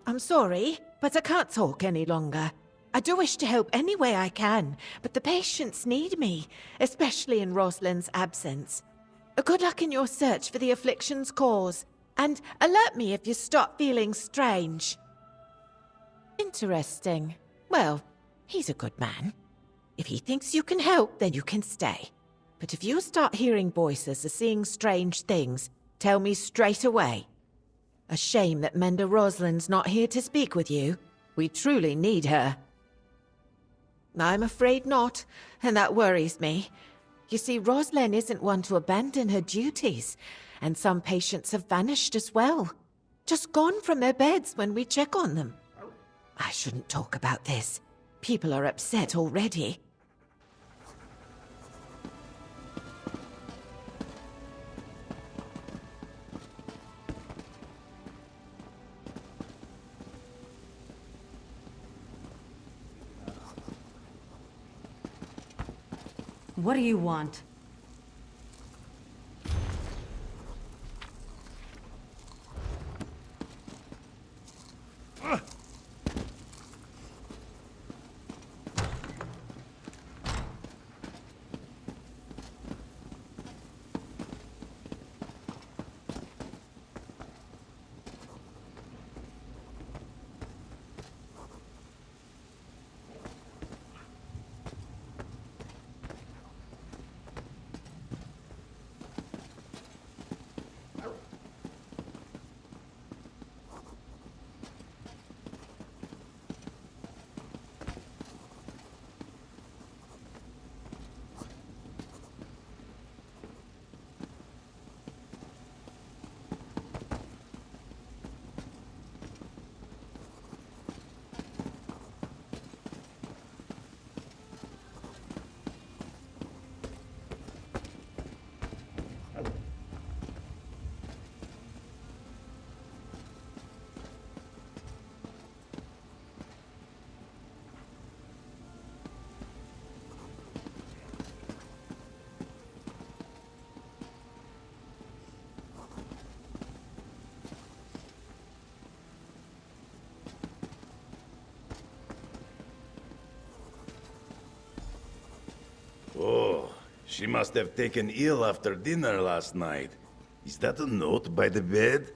I'm sorry, but I can't talk any longer. I do wish to help any way I can, but the patients need me, especially in Rosalind's absence. Good luck in your search for the affliction's cause, and alert me if you start feeling strange. Interesting. Well, he's a good man. If he thinks you can help, then you can stay. But if you start hearing voices or seeing strange things, tell me straight away. A shame that Mender Rosalind's not here to speak with you. We truly need her. I'm afraid not, and that worries me. You see, Rosalind isn't one to abandon her duties, and some patients have vanished as well. Just gone from their beds when we check on them. I shouldn't talk about this. People are upset already. What do you want? Oh, she must have taken ill after dinner last night. Is that a note by the bed?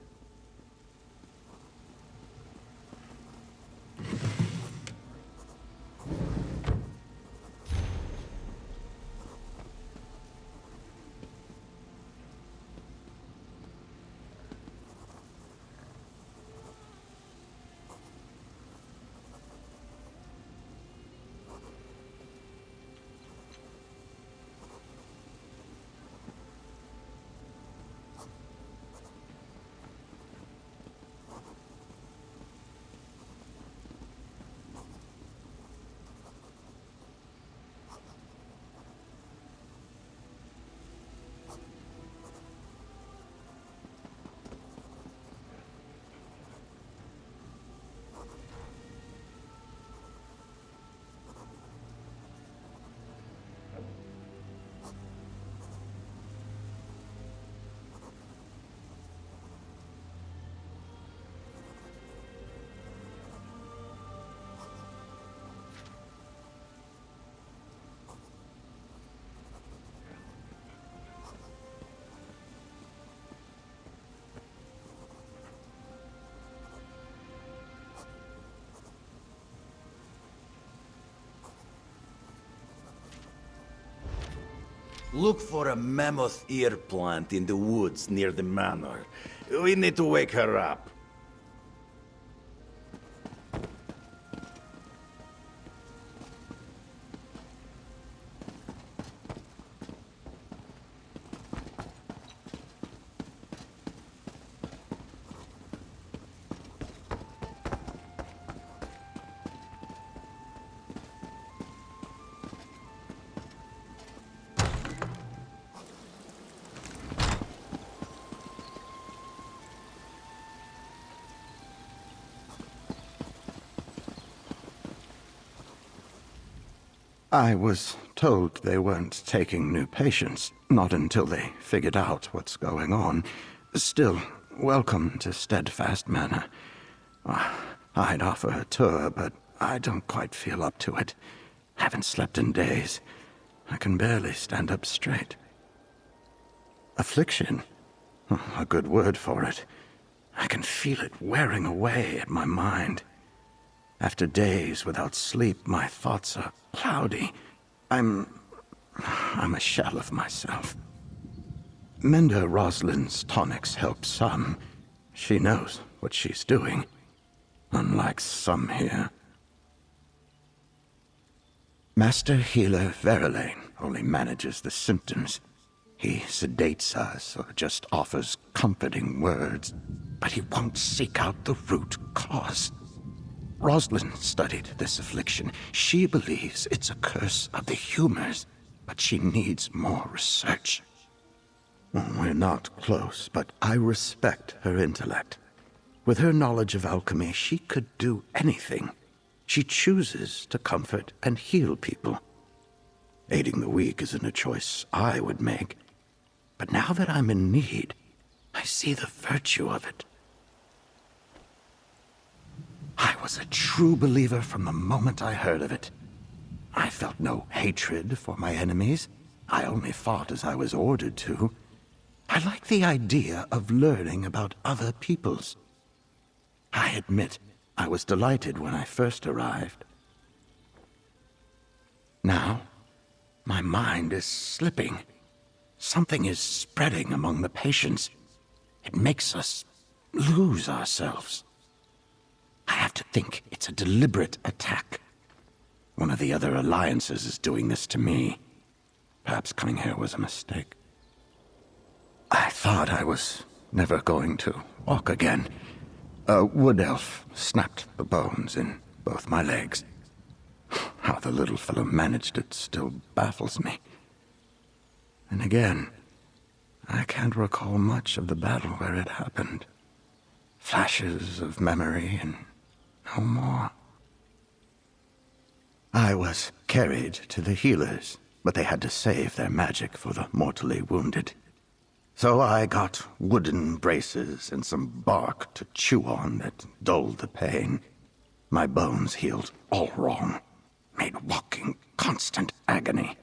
Look for a mammoth ear plant in the woods near the manor. We need to wake her up. I was told they weren't taking new patients, not until they figured out what's going on. Still, welcome to Steadfast Manor. I'd offer a tour, but I don't quite feel up to it. Haven't slept in days. I can barely stand up straight. Affliction? A good word for it. I can feel it wearing away at my mind. After days without sleep, my thoughts are cloudy. I'm a shell of myself. Menda Roslyn's tonics help some. She knows what she's doing. Unlike some here. Master Healer Verlaine only manages the symptoms. He sedates us or just offers comforting words, but he won't seek out the root cause. Roslyn studied this affliction. She believes it's a curse of the humors, but she needs more research. We're not close, but I respect her intellect. With her knowledge of alchemy, she could do anything. She chooses to comfort and heal people. Aiding the weak isn't a choice I would make. But now that I'm in need, I see the virtue of it. I was a true believer from the moment I heard of it. I felt no hatred for my enemies. I only fought as I was ordered to. I like the idea of learning about other peoples. I admit, I was delighted when I first arrived. Now, my mind is slipping. Something is spreading among the patients. It makes us lose ourselves. I have to think it's a deliberate attack. One of the other alliances is doing this to me. Perhaps coming here was a mistake. I thought I was never going to walk again. A wood elf snapped the bones in both my legs. How the little fellow managed it still baffles me. And again, I can't recall much of the battle where it happened. Flashes of memory and no more. I was carried to the healers, but they had to save their magic for the mortally wounded. So I got wooden braces and some bark to chew on that dulled the pain. My bones healed all wrong, made walking constant agony.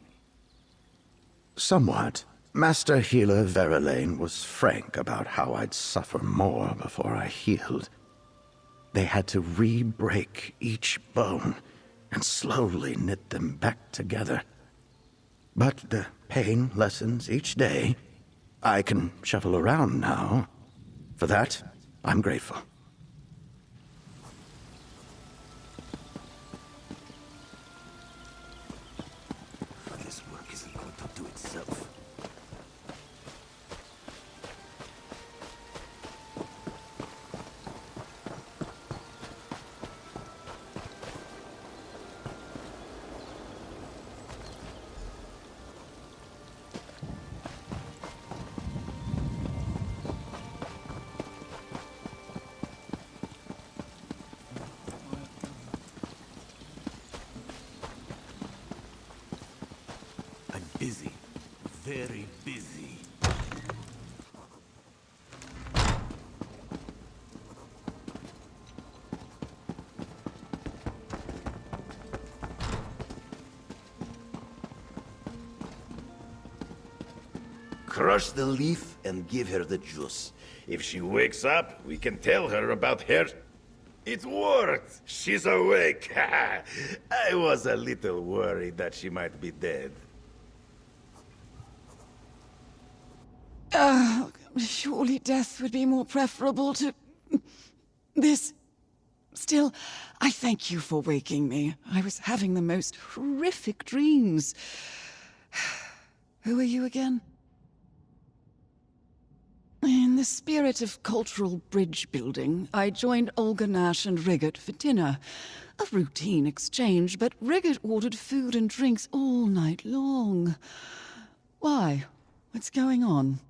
Somewhat, Master Healer Verlaine was frank about how I'd suffer more before I healed. They had to re-break each bone and slowly knit them back together. But the pain lessens each day. I can shuffle around now. For that, I'm grateful. This work isn't going to do itself. Busy. Very busy. Crush the leaf and give her the juice. If she wakes up, we can tell her about her... It worked! She's awake! I was a little worried that she might be dead. Surely death would be more preferable to... this. Still, I thank you for waking me. I was having the most horrific dreams. Who are you again? In the spirit of cultural bridge building, I joined Olga Nash and Rigert for dinner. A routine exchange, but Rigert ordered food and drinks all night long. Why? What's going on?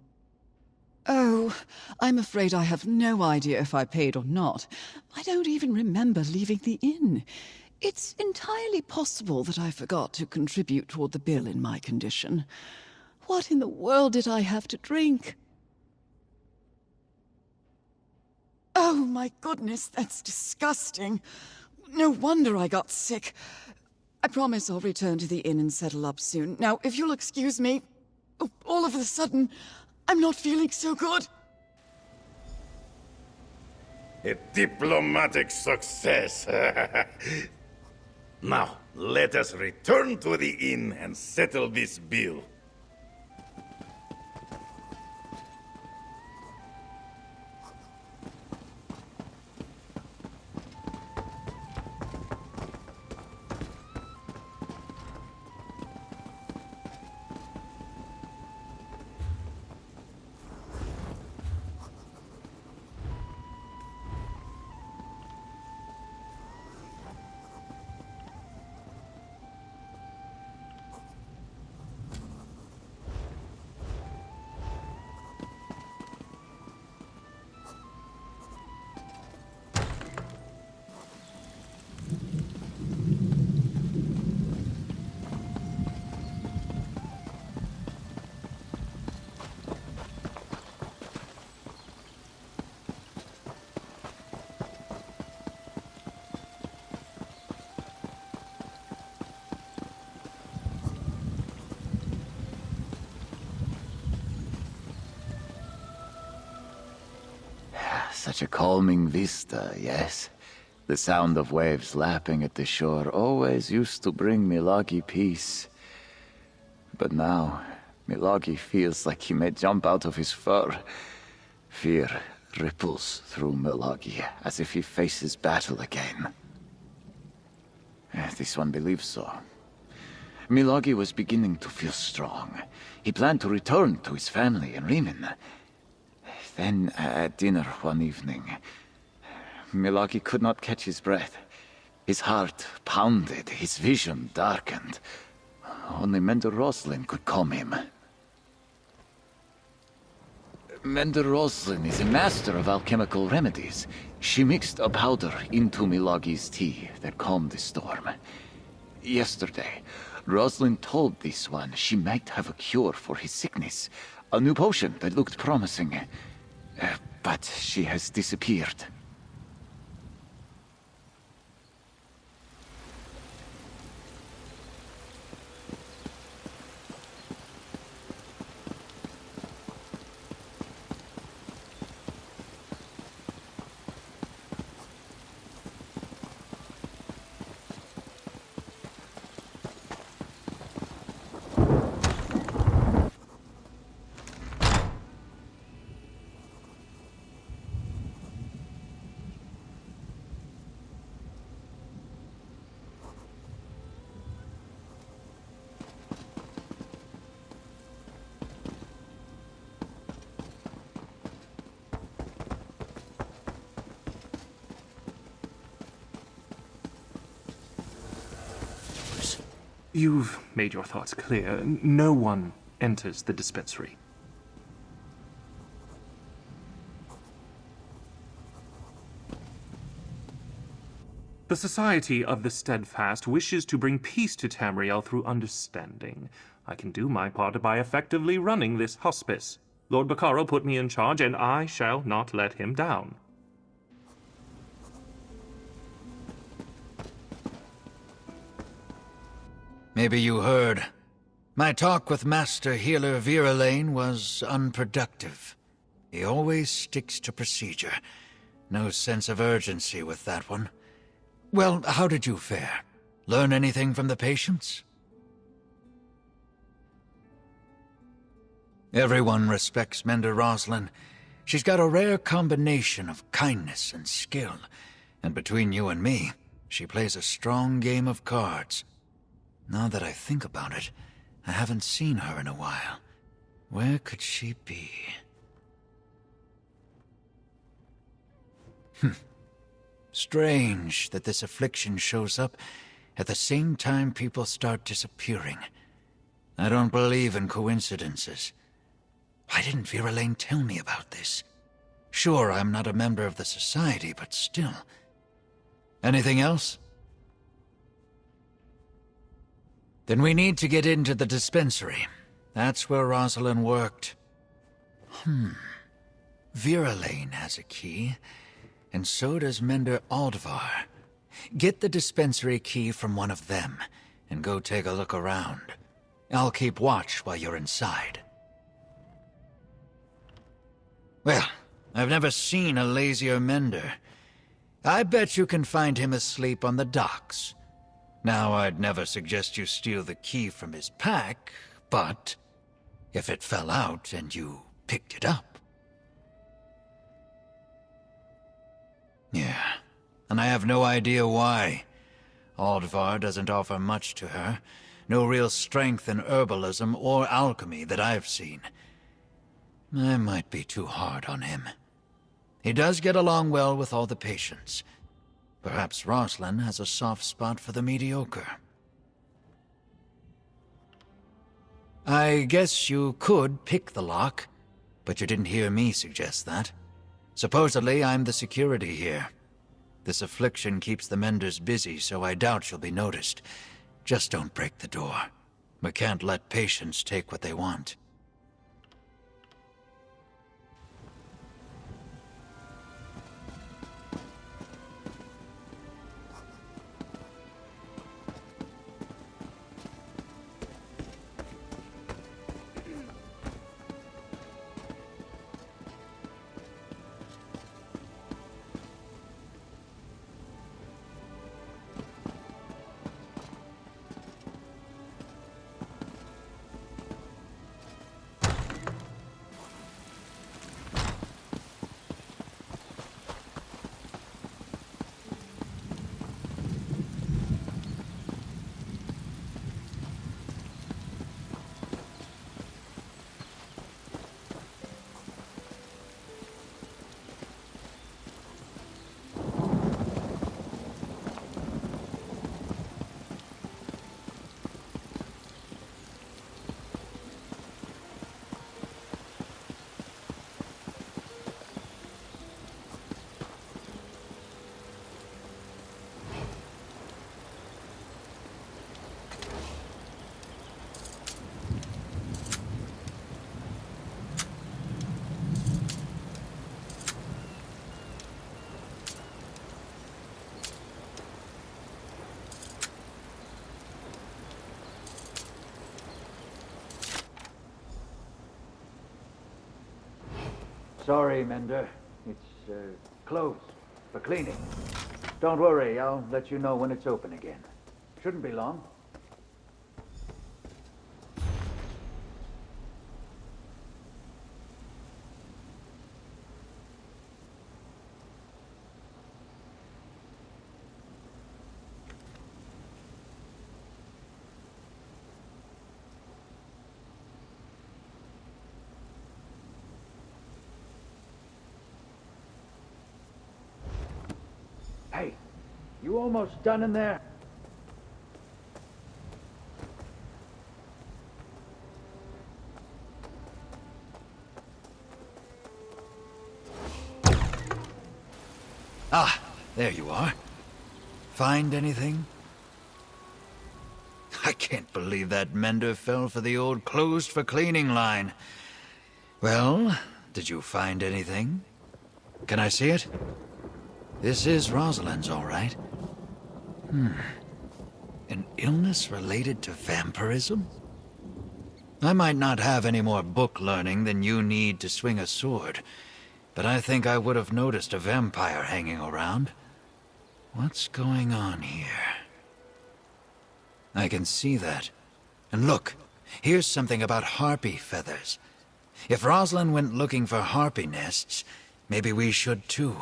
Oh, I'm afraid I have no idea if I paid or not. I don't even remember leaving the inn. It's entirely possible that I forgot to contribute toward the bill in my condition. What in the world did I have to drink? Oh my goodness, that's disgusting. No wonder I got sick. I promise I'll return to the inn and settle up soon. Now, if you'll excuse me, all of a sudden, I'm not feeling so good. A diplomatic success. Now, let us return to the inn and settle this bill. Such a calming vista, yes? The sound of waves lapping at the shore always used to bring Milagi peace. But now, Milagi feels like he may jump out of his fur. Fear ripples through Milagi, as if he faces battle again. This one believes so. Milagi was beginning to feel strong. He planned to return to his family in Riemann. Then, at dinner one evening, Milagi could not catch his breath. His heart pounded, his vision darkened. Only Mender Roslin could calm him. Mender Roslin is a master of alchemical remedies. She mixed a powder into Milagi's tea that calmed the storm. Yesterday, Roslin told this one she might have a cure for his sickness, a new potion that looked promising. But she has disappeared. You've made your thoughts clear. No one enters the dispensary. The Society of the Steadfast wishes to bring peace to Tamriel through understanding. I can do my part by effectively running this hospice. Lord Bacaro put me in charge, and I shall not let him down. Maybe you heard. My talk with Master Healer Viralane was unproductive. He always sticks to procedure. No sense of urgency with that one. Well, how did you fare? Learn anything from the patients? Everyone respects Mender Roslin. She's got a rare combination of kindness and skill. And between you and me, she plays a strong game of cards. Now that I think about it, I haven't seen her in a while. Where could she be? Strange that this affliction shows up at the same time people start disappearing. I don't believe in coincidences. Why didn't Viralane tell me about this? Sure, I'm not a member of the Society, but still. Anything else? Then we need to get into the dispensary. That's where Rosalind worked. Viralane has a key. and so does Mender Aldvar. Get the dispensary key from one of them, and go take a look around. I'll keep watch while you're inside. Well, I've never seen a lazier Mender. I bet you can find him asleep on the docks. Now, I'd never suggest you steal the key from his pack, but if it fell out and you picked it up. Yeah, and I have no idea why. Aldvar doesn't offer much to her. No real strength in herbalism or alchemy that I've seen. I might be too hard on him. He does get along well with all the patients. Perhaps Rosalind has a soft spot for the mediocre. I guess you could pick the lock, but you didn't hear me suggest that. Supposedly, I'm the security here. This affliction keeps the Menders busy, so I doubt she'll be noticed. Just don't break the door. We can't let patients take what they want. Sorry, Mender. It's closed for cleaning. Don't worry, I'll let you know when it's open again. Shouldn't be long. Hey, you almost done in there? Ah, there you are. Find anything? I can't believe that Mender fell for the old closed for cleaning line. Well, did you find anything? Can I see it? This is Rosalind's, all right. An illness related to vampirism? I might not have any more book learning than you need to swing a sword, but I think I would have noticed a vampire hanging around. What's going on here? I can see that. And look, here's something about harpy feathers. If Rosalind went looking for harpy nests, maybe we should too.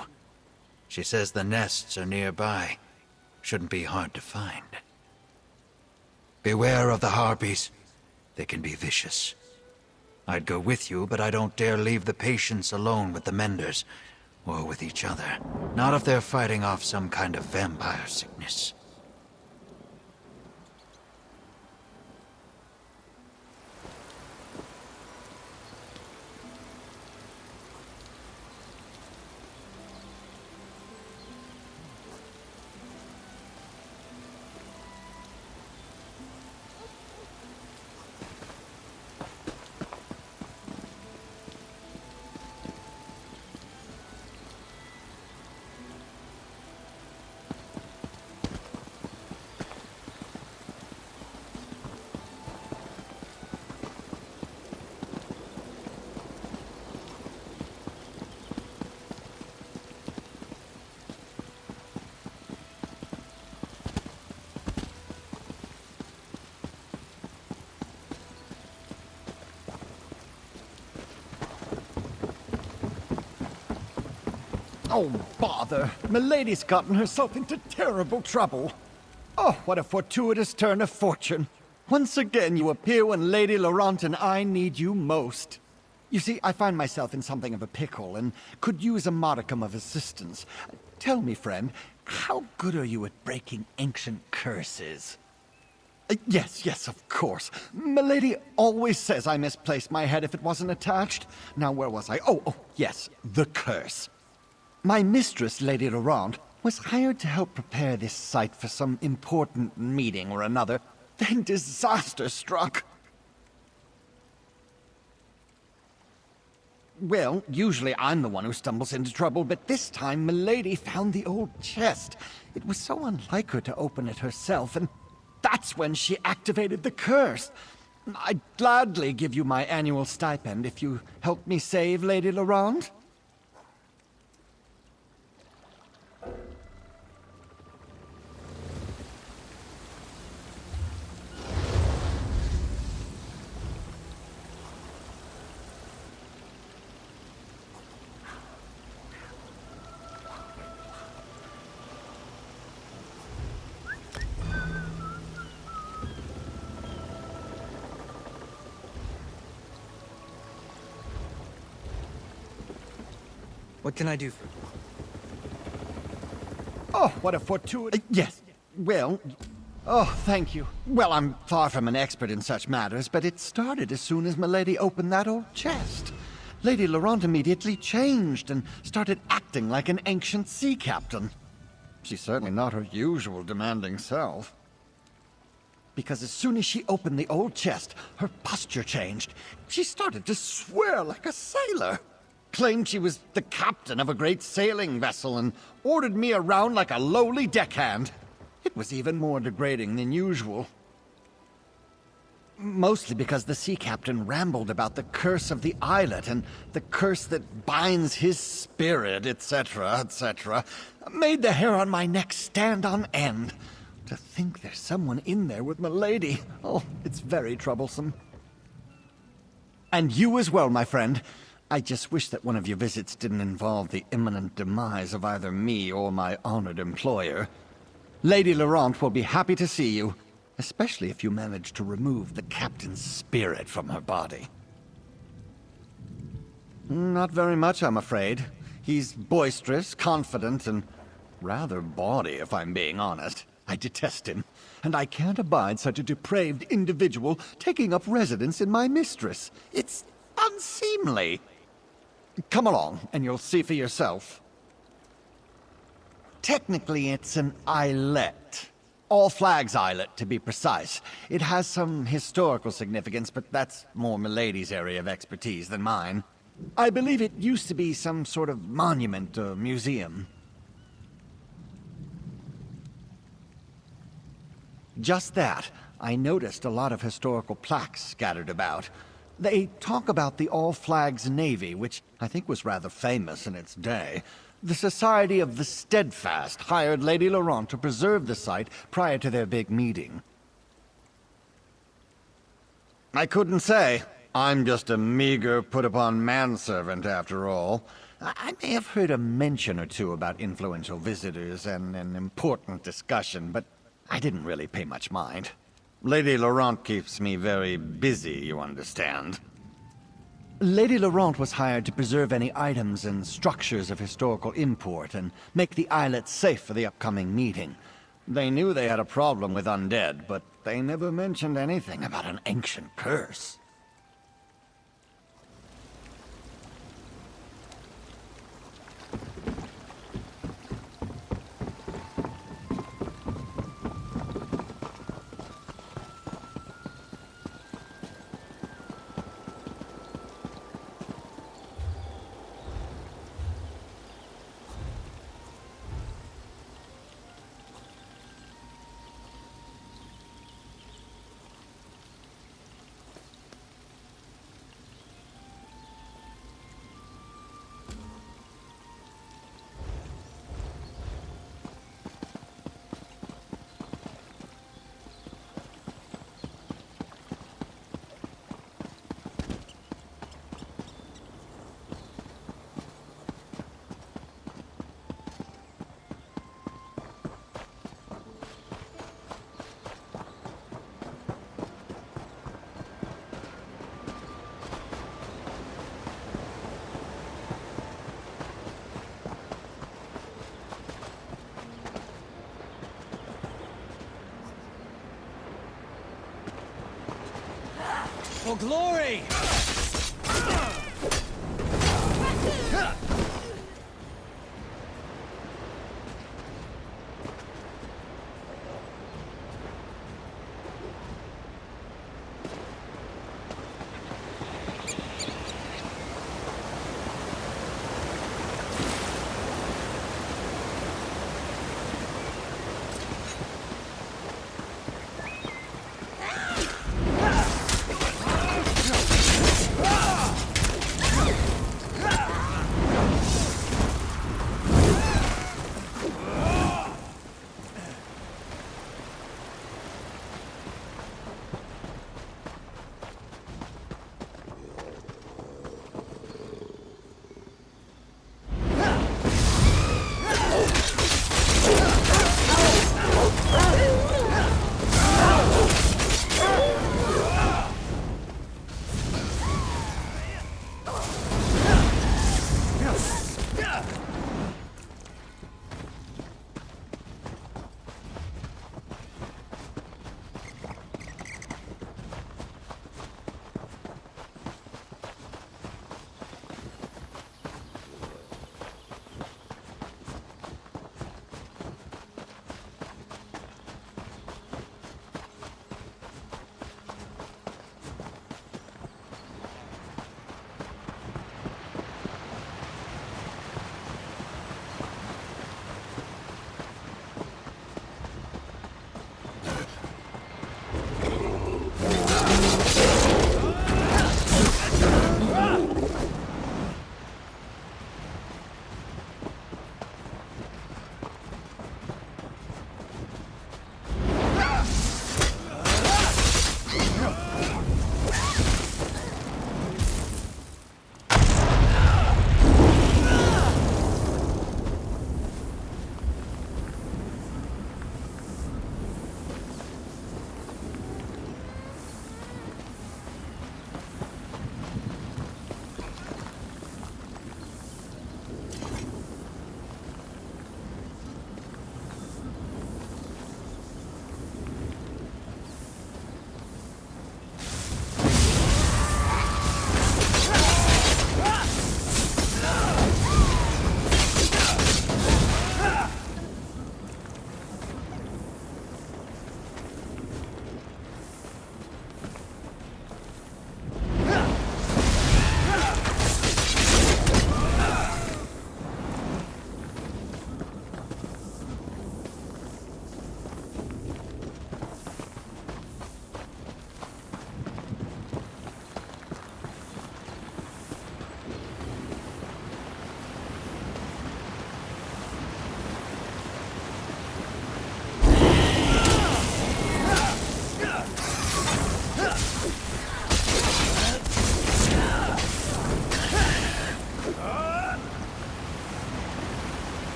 She says the nests are nearby. Shouldn't be hard to find. Beware of the harpies. They can be vicious. I'd go with you, but I don't dare leave the patients alone with the Menders, or with each other. Not if they're fighting off some kind of vampire sickness. Oh, bother. Milady's gotten herself into terrible trouble. Oh, what a fortuitous turn of fortune. Once again you appear when Lady Laurent and I need you most. You see, I find myself in something of a pickle and could use a modicum of assistance. Tell me, friend, how good are you at breaking ancient curses? Yes, of course. Milady always says I misplaced my head if it wasn't attached. Now, where was I? Oh, yes, the curse. My mistress, Lady Laurent, was hired to help prepare this site for some important meeting or another. Then disaster struck. Well, usually I'm the one who stumbles into trouble, but this time Milady found the old chest. It was so unlike her to open it herself, and that's when she activated the curse. I'd gladly give you my annual stipend if you help me save Lady Laurent. What can I do for you? Oh, what a fortuitous... yes. Well... Oh, thank you. Well, I'm far from an expert in such matters, but it started as soon as Milady opened that old chest. Lady Laurent immediately changed and started acting like an ancient sea captain. She's certainly not her usual demanding self. Because as soon as she opened the old chest, her posture changed. She started to swear like a sailor. Claimed she was the captain of a great sailing vessel and ordered me around like a lowly deckhand. It was even more degrading than usual. Mostly because the sea captain rambled about the curse of the islet and the curse that binds his spirit, etc., etc. Made the hair on my neck stand on end. To think there's someone in there with Milady. Oh, it's very troublesome. And you as well, my friend. I just wish that one of your visits didn't involve the imminent demise of either me or my honored employer. Lady Laurent will be happy to see you, especially if you manage to remove the captain's spirit from her body. Not very much, I'm afraid. He's boisterous, confident, and rather bawdy, if I'm being honest. I detest him, and I can't abide such a depraved individual taking up residence in my mistress. It's unseemly. Come along, and you'll see for yourself. Technically, it's an islet. All Flags Islet, to be precise. It has some historical significance, but that's more Milady's area of expertise than mine. I believe it used to be some sort of monument or museum. Just that. I noticed a lot of historical plaques scattered about. They talk about the All Flags Navy, which I think was rather famous in its day. The Society of the Steadfast hired Lady Laurent to preserve the site prior to their big meeting. I couldn't say. I'm just a meager, put-upon manservant, after all. I may have heard a mention or two about influential visitors and an important discussion, but I didn't really pay much mind. Lady Laurent keeps me very busy, you understand. Lady Laurent was hired to preserve any items and structures of historical import and make the islet safe for the upcoming meeting. They knew they had a problem with undead, but they never mentioned anything about an ancient curse. For glory!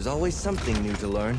always something new to learn.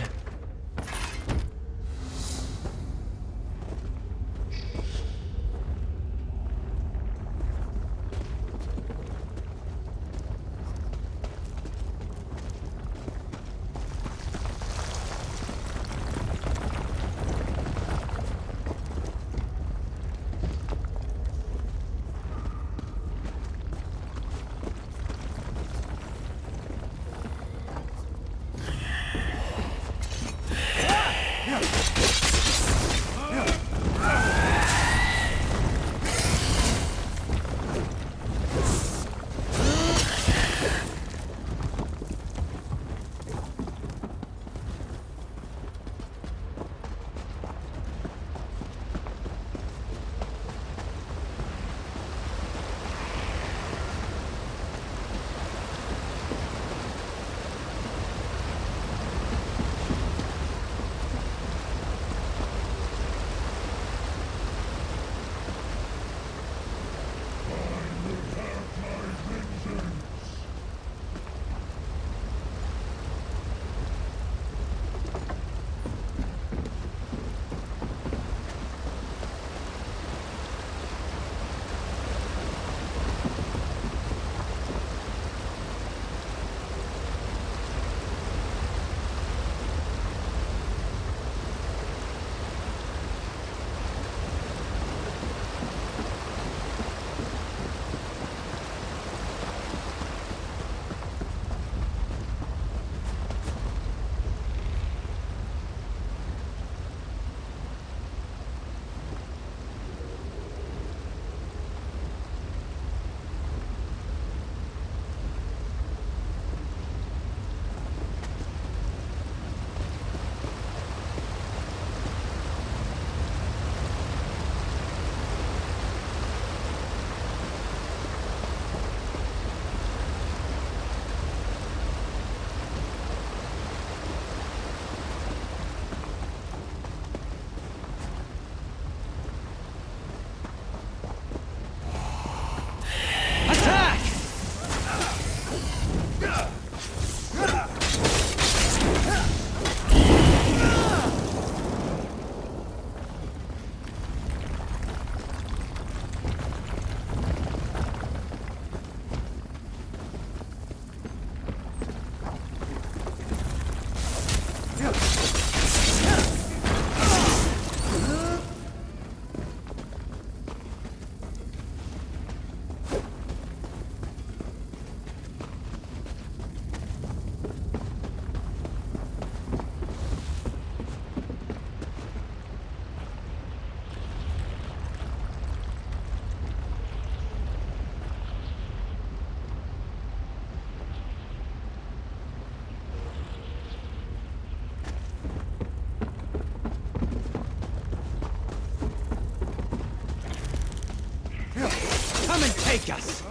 Come and take us!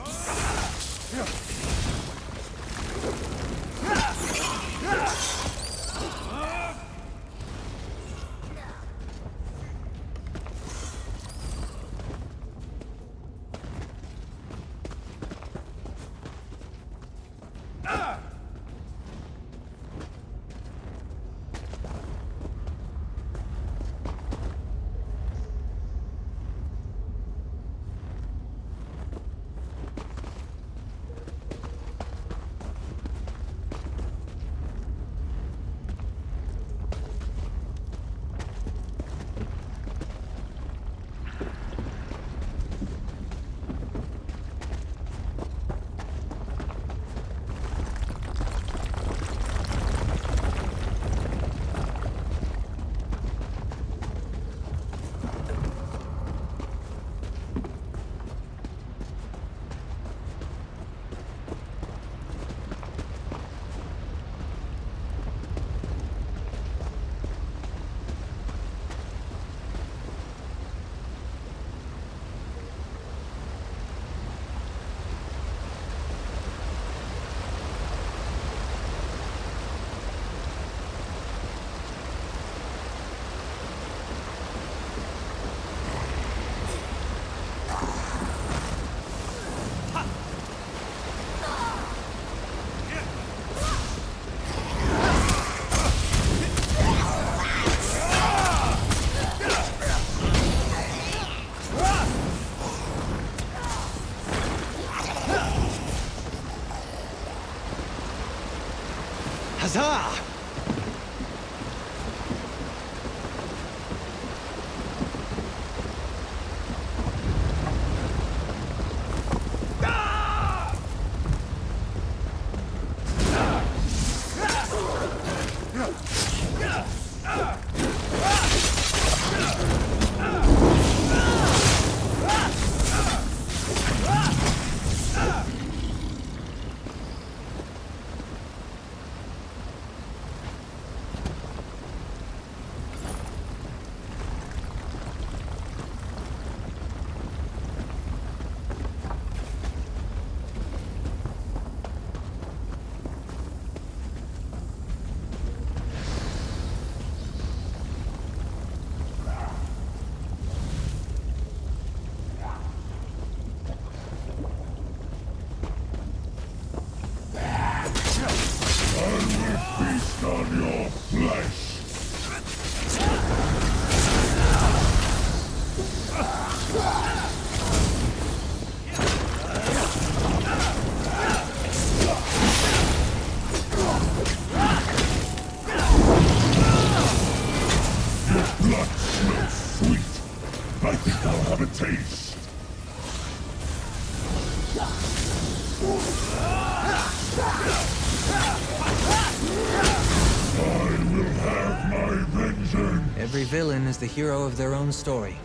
Every villain is the hero of their own story.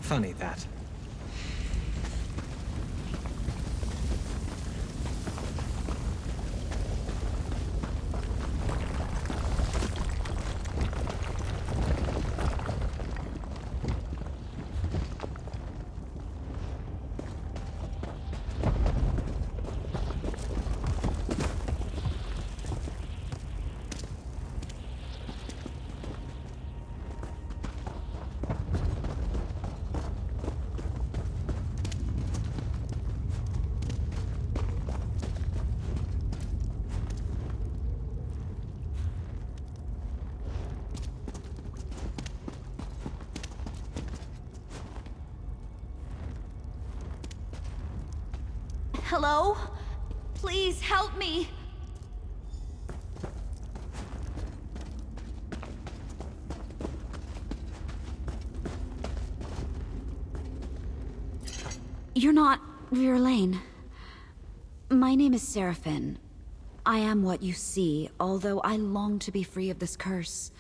Funny that. Hello? Please help me. You're not Verlaine. My name is Seraphine. I am what you see, although I long to be free of this curse.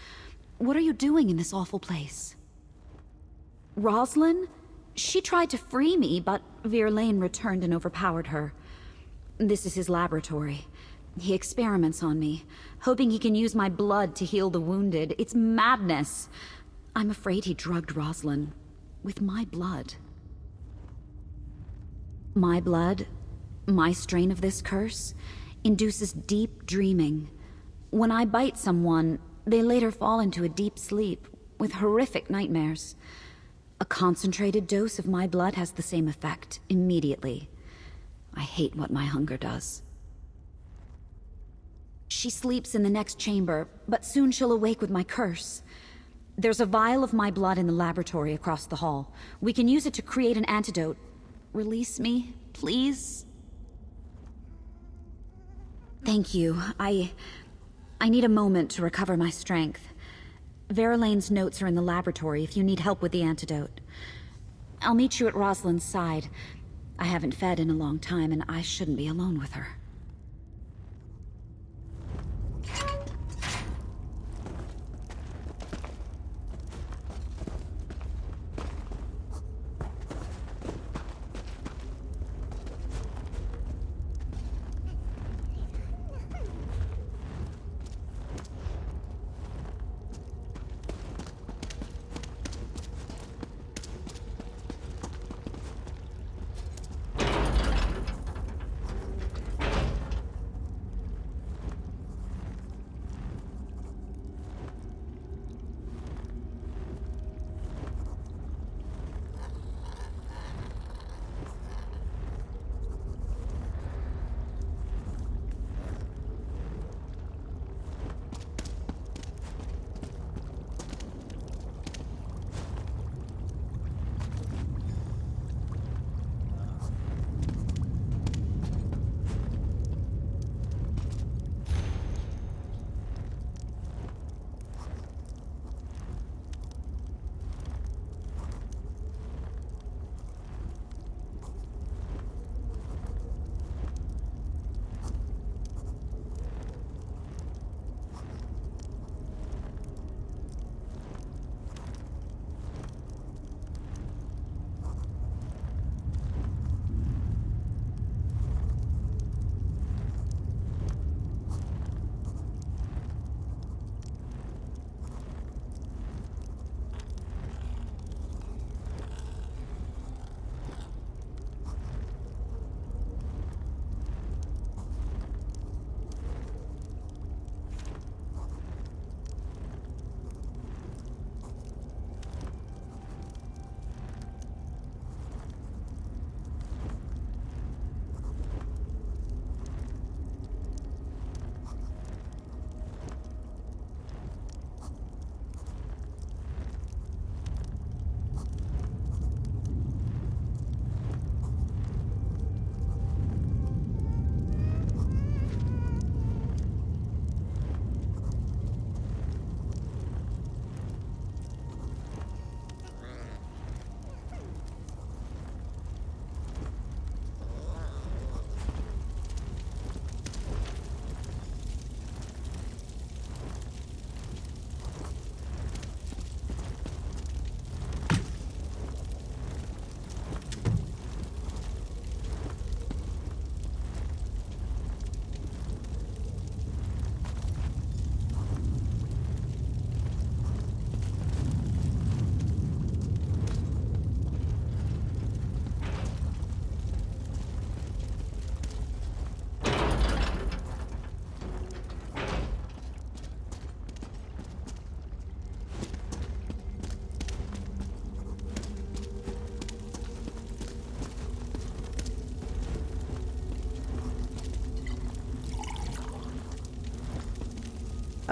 What are you doing in this awful place? Rosalind? She tried to free me, but Verlaine returned and overpowered her. This is his laboratory. He experiments on me, hoping he can use my blood to heal the wounded. It's madness. I'm afraid he drugged Rosalind with my blood. My blood, my strain of this curse, induces deep dreaming. When I bite someone, they later fall into a deep sleep with horrific nightmares. A concentrated dose of my blood has the same effect, immediately. I hate what my hunger does. She sleeps in the next chamber, but soon she'll awake with my curse. There's a vial of my blood in the laboratory across the hall. We can use it to create an antidote. Release me, please? Thank you. I need a moment to recover my strength. Verlaine's notes are in the laboratory if you need help with the antidote. I'll meet you at Rosalind's side. I haven't fed in a long time, and I shouldn't be alone with her.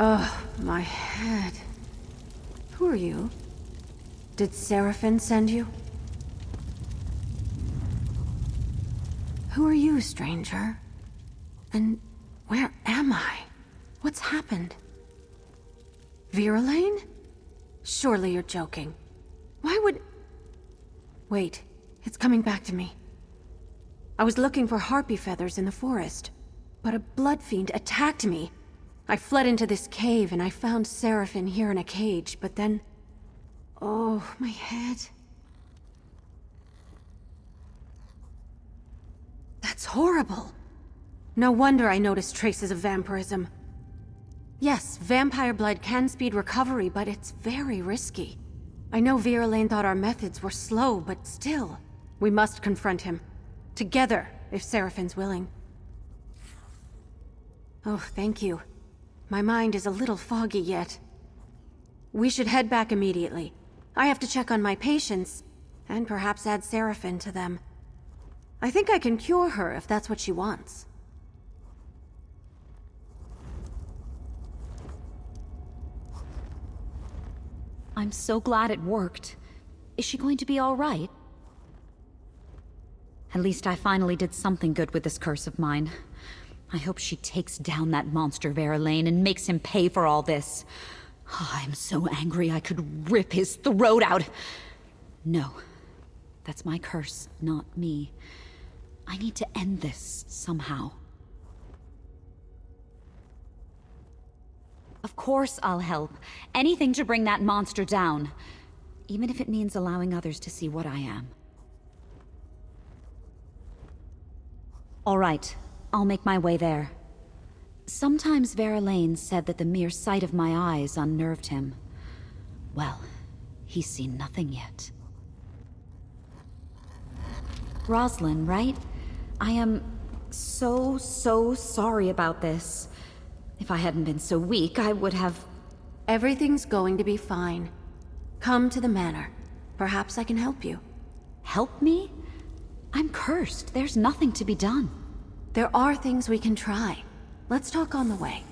Ugh, my head. Who are you? Did Seraphin send you? Who are you, stranger? And where am I? What's happened? Viralane? Surely you're joking. Why would... Wait, it's coming back to me. I was looking for harpy feathers in the forest, but a blood fiend attacked me. I fled into this cave and I found Seraphin here in a cage, but then... Oh, my head. That's horrible. No wonder I noticed traces of vampirism. Yes, vampire blood can speed recovery, but it's very risky. I know Viralane thought our methods were slow, but still. We must confront him. Together, if Seraphin's willing. Oh, thank you. My mind is a little foggy yet. We should head back immediately. I have to check on my patients, and perhaps add Seraphin to them. I think I can cure her if that's what she wants. I'm so glad it worked. Is she going to be all right? At least I finally did something good with this curse of mine. I hope she takes down that monster Viralane and makes him pay for all this. Oh, I'm so angry I could rip his throat out. No, that's my curse, not me. I need to end this somehow. Of course I'll help. Anything to bring that monster down. Even if it means allowing others to see what I am. All right, I'll make my way there. Sometimes Viralane said that the mere sight of my eyes unnerved him. Well, he's seen nothing yet. Roslyn, right? I am so sorry about this. If I hadn't been so weak, I would have... Everything's going to be fine. Come to the manor. Perhaps I can help you. Help me? I'm cursed. There's nothing to be done. There are things we can try. Let's talk on the way.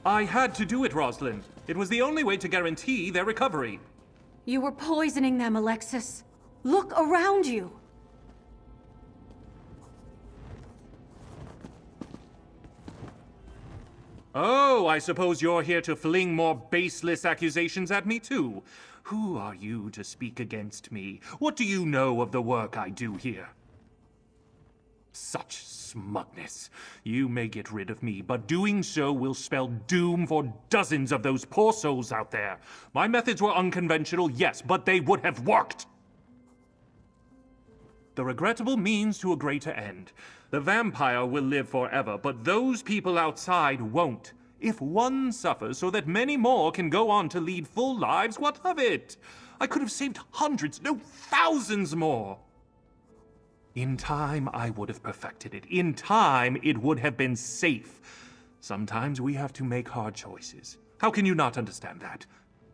I had to do it, Roslyn. It was the only way to guarantee their recovery. You were poisoning them, Alexis. Look around you. Oh, I suppose you're here to fling more baseless accusations at me, too. Who are you to speak against me? What do you know of the work I do here? Such smugness. You may get rid of me, but doing so will spell doom for dozens of those poor souls out there. My methods were unconventional, yes, but they would have worked. The regrettable means to a greater end. The vampire will live forever, but those people outside won't. If one suffers so that many more can go on to lead full lives, what of it? I could have saved hundreds, no, thousands more. In time, I would have perfected it. In time, it would have been safe. Sometimes we have to make hard choices. How can you not understand that?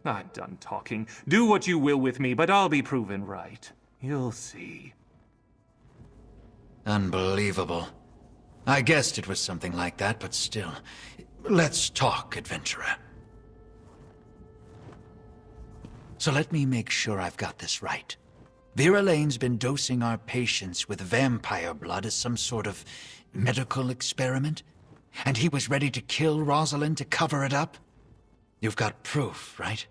I'm done talking. Do what you will with me, but I'll be proven right. You'll see. Unbelievable. I guessed it was something like that, but still. Let's talk, adventurer. So let me make sure I've got this right. Vera Lane's been dosing our patients with vampire blood as some sort of medical experiment? And he was ready to kill Rosalind to cover it up? You've got proof, right?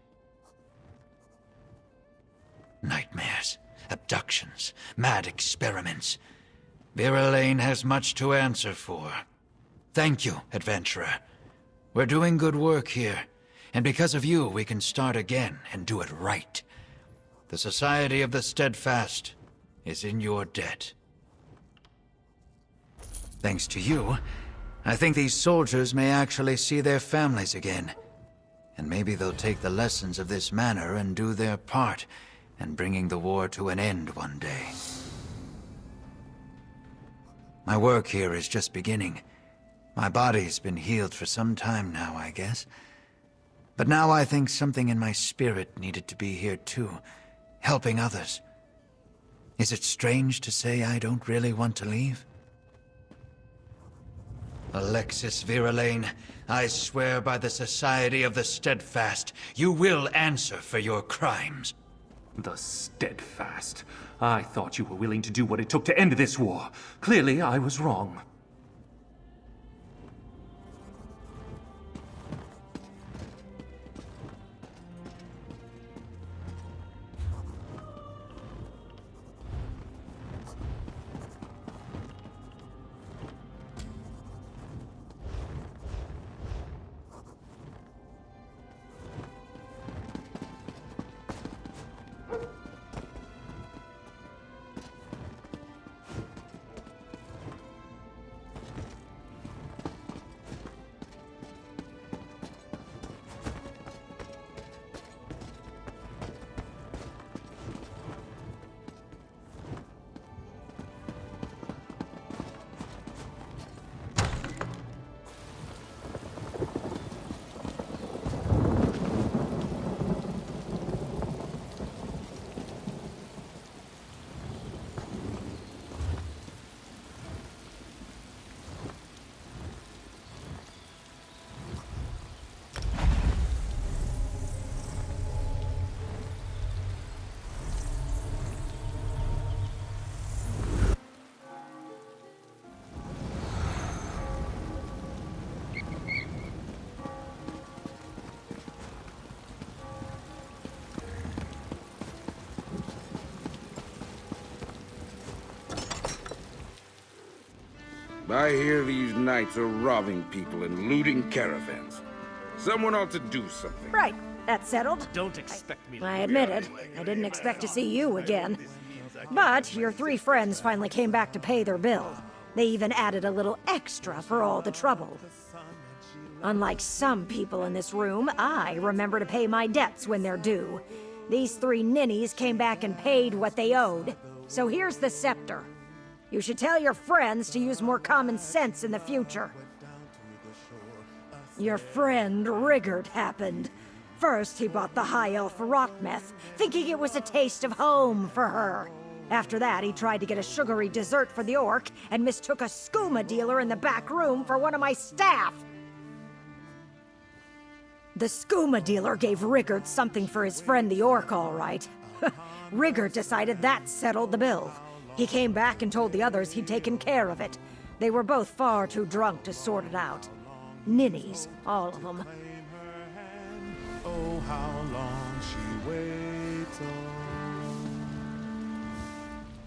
Nightmares, abductions, mad experiments. Vera Lane has much to answer for. Thank you, adventurer. We're doing good work here, and because of you, we can start again and do it right. The Society of the Steadfast is in your debt. Thanks to you, I think these soldiers may actually see their families again. And maybe they'll take the lessons of this manor and do their part in bringing the war to an end one day. My work here is just beginning. My body's been healed for some time now, I guess. But now I think something in my spirit needed to be here too, helping others. Is it strange to say I don't really want to leave? Alexis Vera Lane, I swear by the Society of the Steadfast, you will answer for your crimes. The Steadfast. I thought you were willing to do what it took to end this war. Clearly, I was wrong. I hear these knights are robbing people and looting caravans. Someone ought to do something. Right, that's settled. Don't expect me to I admit it. I didn't expect to see you again. But your three friends finally came back to pay their bill. They even added a little extra for all the trouble. Unlike some people in this room, I remember to pay my debts when they're due. These three ninnies came back and paid what they owed. So here's the scepter. You should tell your friends to use more common sense in the future. Your friend Rigurd happened. First, he bought the High Elf Rotmeth, thinking it was a taste of home for her. After that, he tried to get a sugary dessert for the orc and mistook a skooma dealer in the back room for one of my staff. The skooma dealer gave Rigurd something for his friend the orc, all right. Rigurd decided that settled the bill. He came back and told the others he'd taken care of it. They were both far too drunk to sort it out. Ninnies, all of them. Oh, how long she waits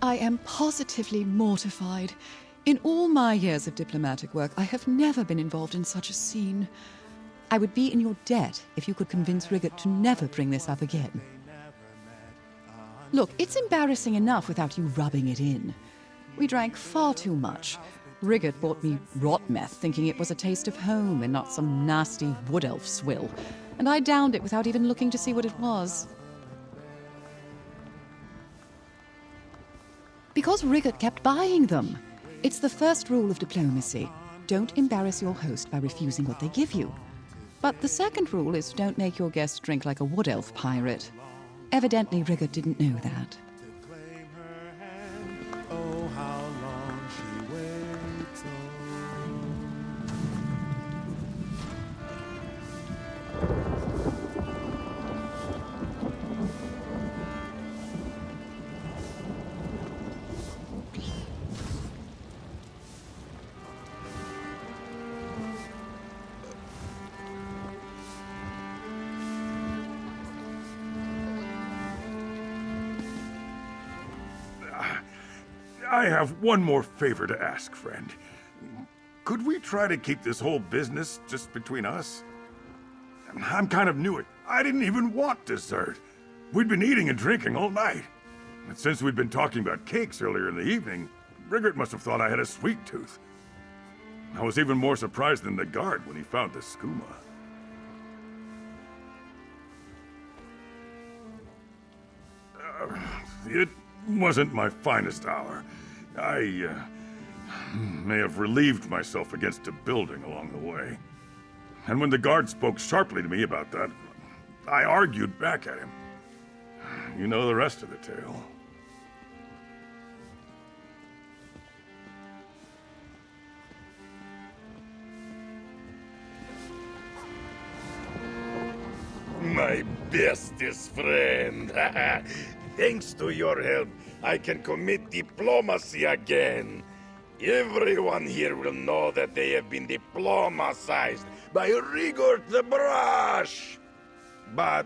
I am positively mortified. In all my years of diplomatic work, I have never been involved in such a scene. I would be in your debt if you could convince Rigott to never bring this up again. Look, it's embarrassing enough without you rubbing it in. We drank far too much. Rigott bought me rot meth thinking it was a taste of home and not some nasty wood elf swill, and I downed it without even looking to see what it was. Because Rigott kept buying them. It's the first rule of diplomacy. Don't embarrass your host by refusing what they give you. But the second rule is don't make your guest drink like a wood elf pirate. Evidently, Rigott didn't know that. Oh, how long she waits I have one more favor to ask, friend. Could we try to keep this whole business just between us? I'm kind of new. I didn't even want dessert. We'd been eating and drinking all night. And since we'd been talking about cakes earlier in the evening, Rigott must have thought I had a sweet tooth. I was even more surprised than the guard when he found the skooma. It wasn't my finest hour. I may have relieved myself against a building along the way. And when the guard spoke sharply to me about that, I argued back at him. You know the rest of the tale. My bestest friend. Thanks to your help, I can commit diplomacy again. Everyone here will know that they have been diplomatized by Rigott the Brush. But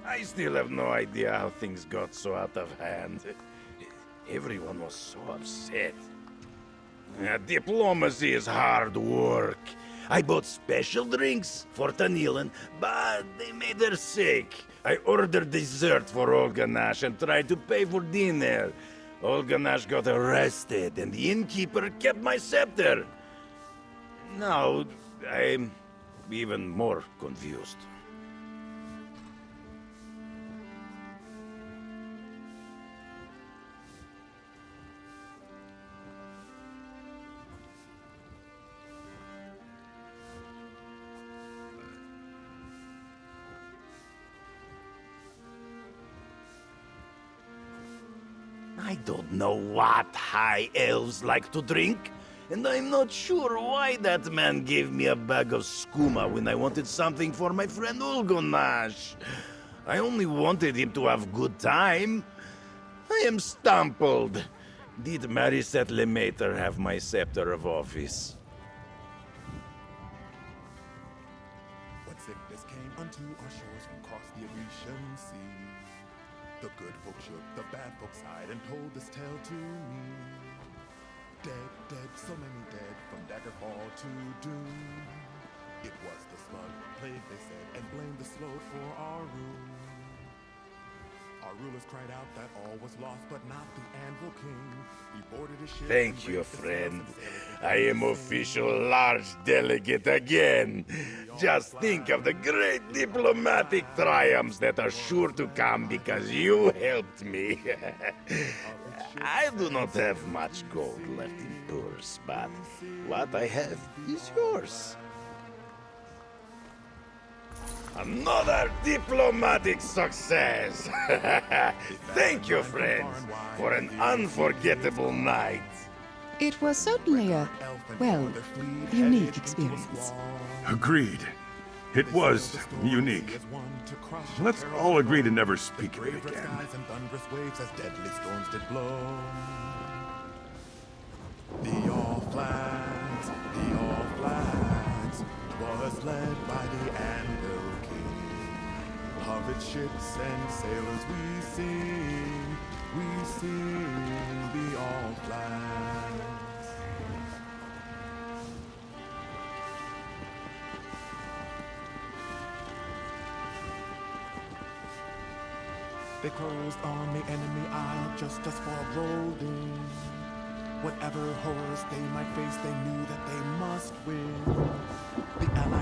I still have no idea how things got so out of hand. Everyone was so upset. Diplomacy is hard work. I bought special drinks for Tanilin, but they made her sick. I ordered dessert for Olganash and tried to pay for dinner. Olganash got arrested, and the innkeeper kept my scepter. Now, I'm even more confused. I don't know what high elves like to drink, and I'm not sure why that man gave me a bag of skooma when I wanted something for my friend Olganash. I only wanted him to have good time. I am stumbled. Did Mariset Lemater have my scepter of office? When sickness came unto our shores from across the Grecian sea, the good folk shook the bad folk side and told this tale to me. Dead, dead, so many dead, from Daggerfall to Doom. It was the slug plague, they said, and blamed the slope for our ruin. Our rulers cried out that all was lost, but not the Anvil King. He boarded his ship. Thank you, friend. I am official large delegate again. Just think of the great diplomatic triumphs that are sure to come because you helped me. I do not have much gold left in purse, but what I have is yours. Another diplomatic success! Thank you, friends, for an unforgettable night. It was certainly a, well, unique experience. Agreed. It was unique. Let's all agree to never speak of it again. And thunderous waves as deadly storms did blow. The all flags armies led by the Anvil King. Harvard ships and sailors we sing the all flags. They closed on the enemy isle just as far rolled in. Whatever horrors they might face, they knew that they must win. The Allies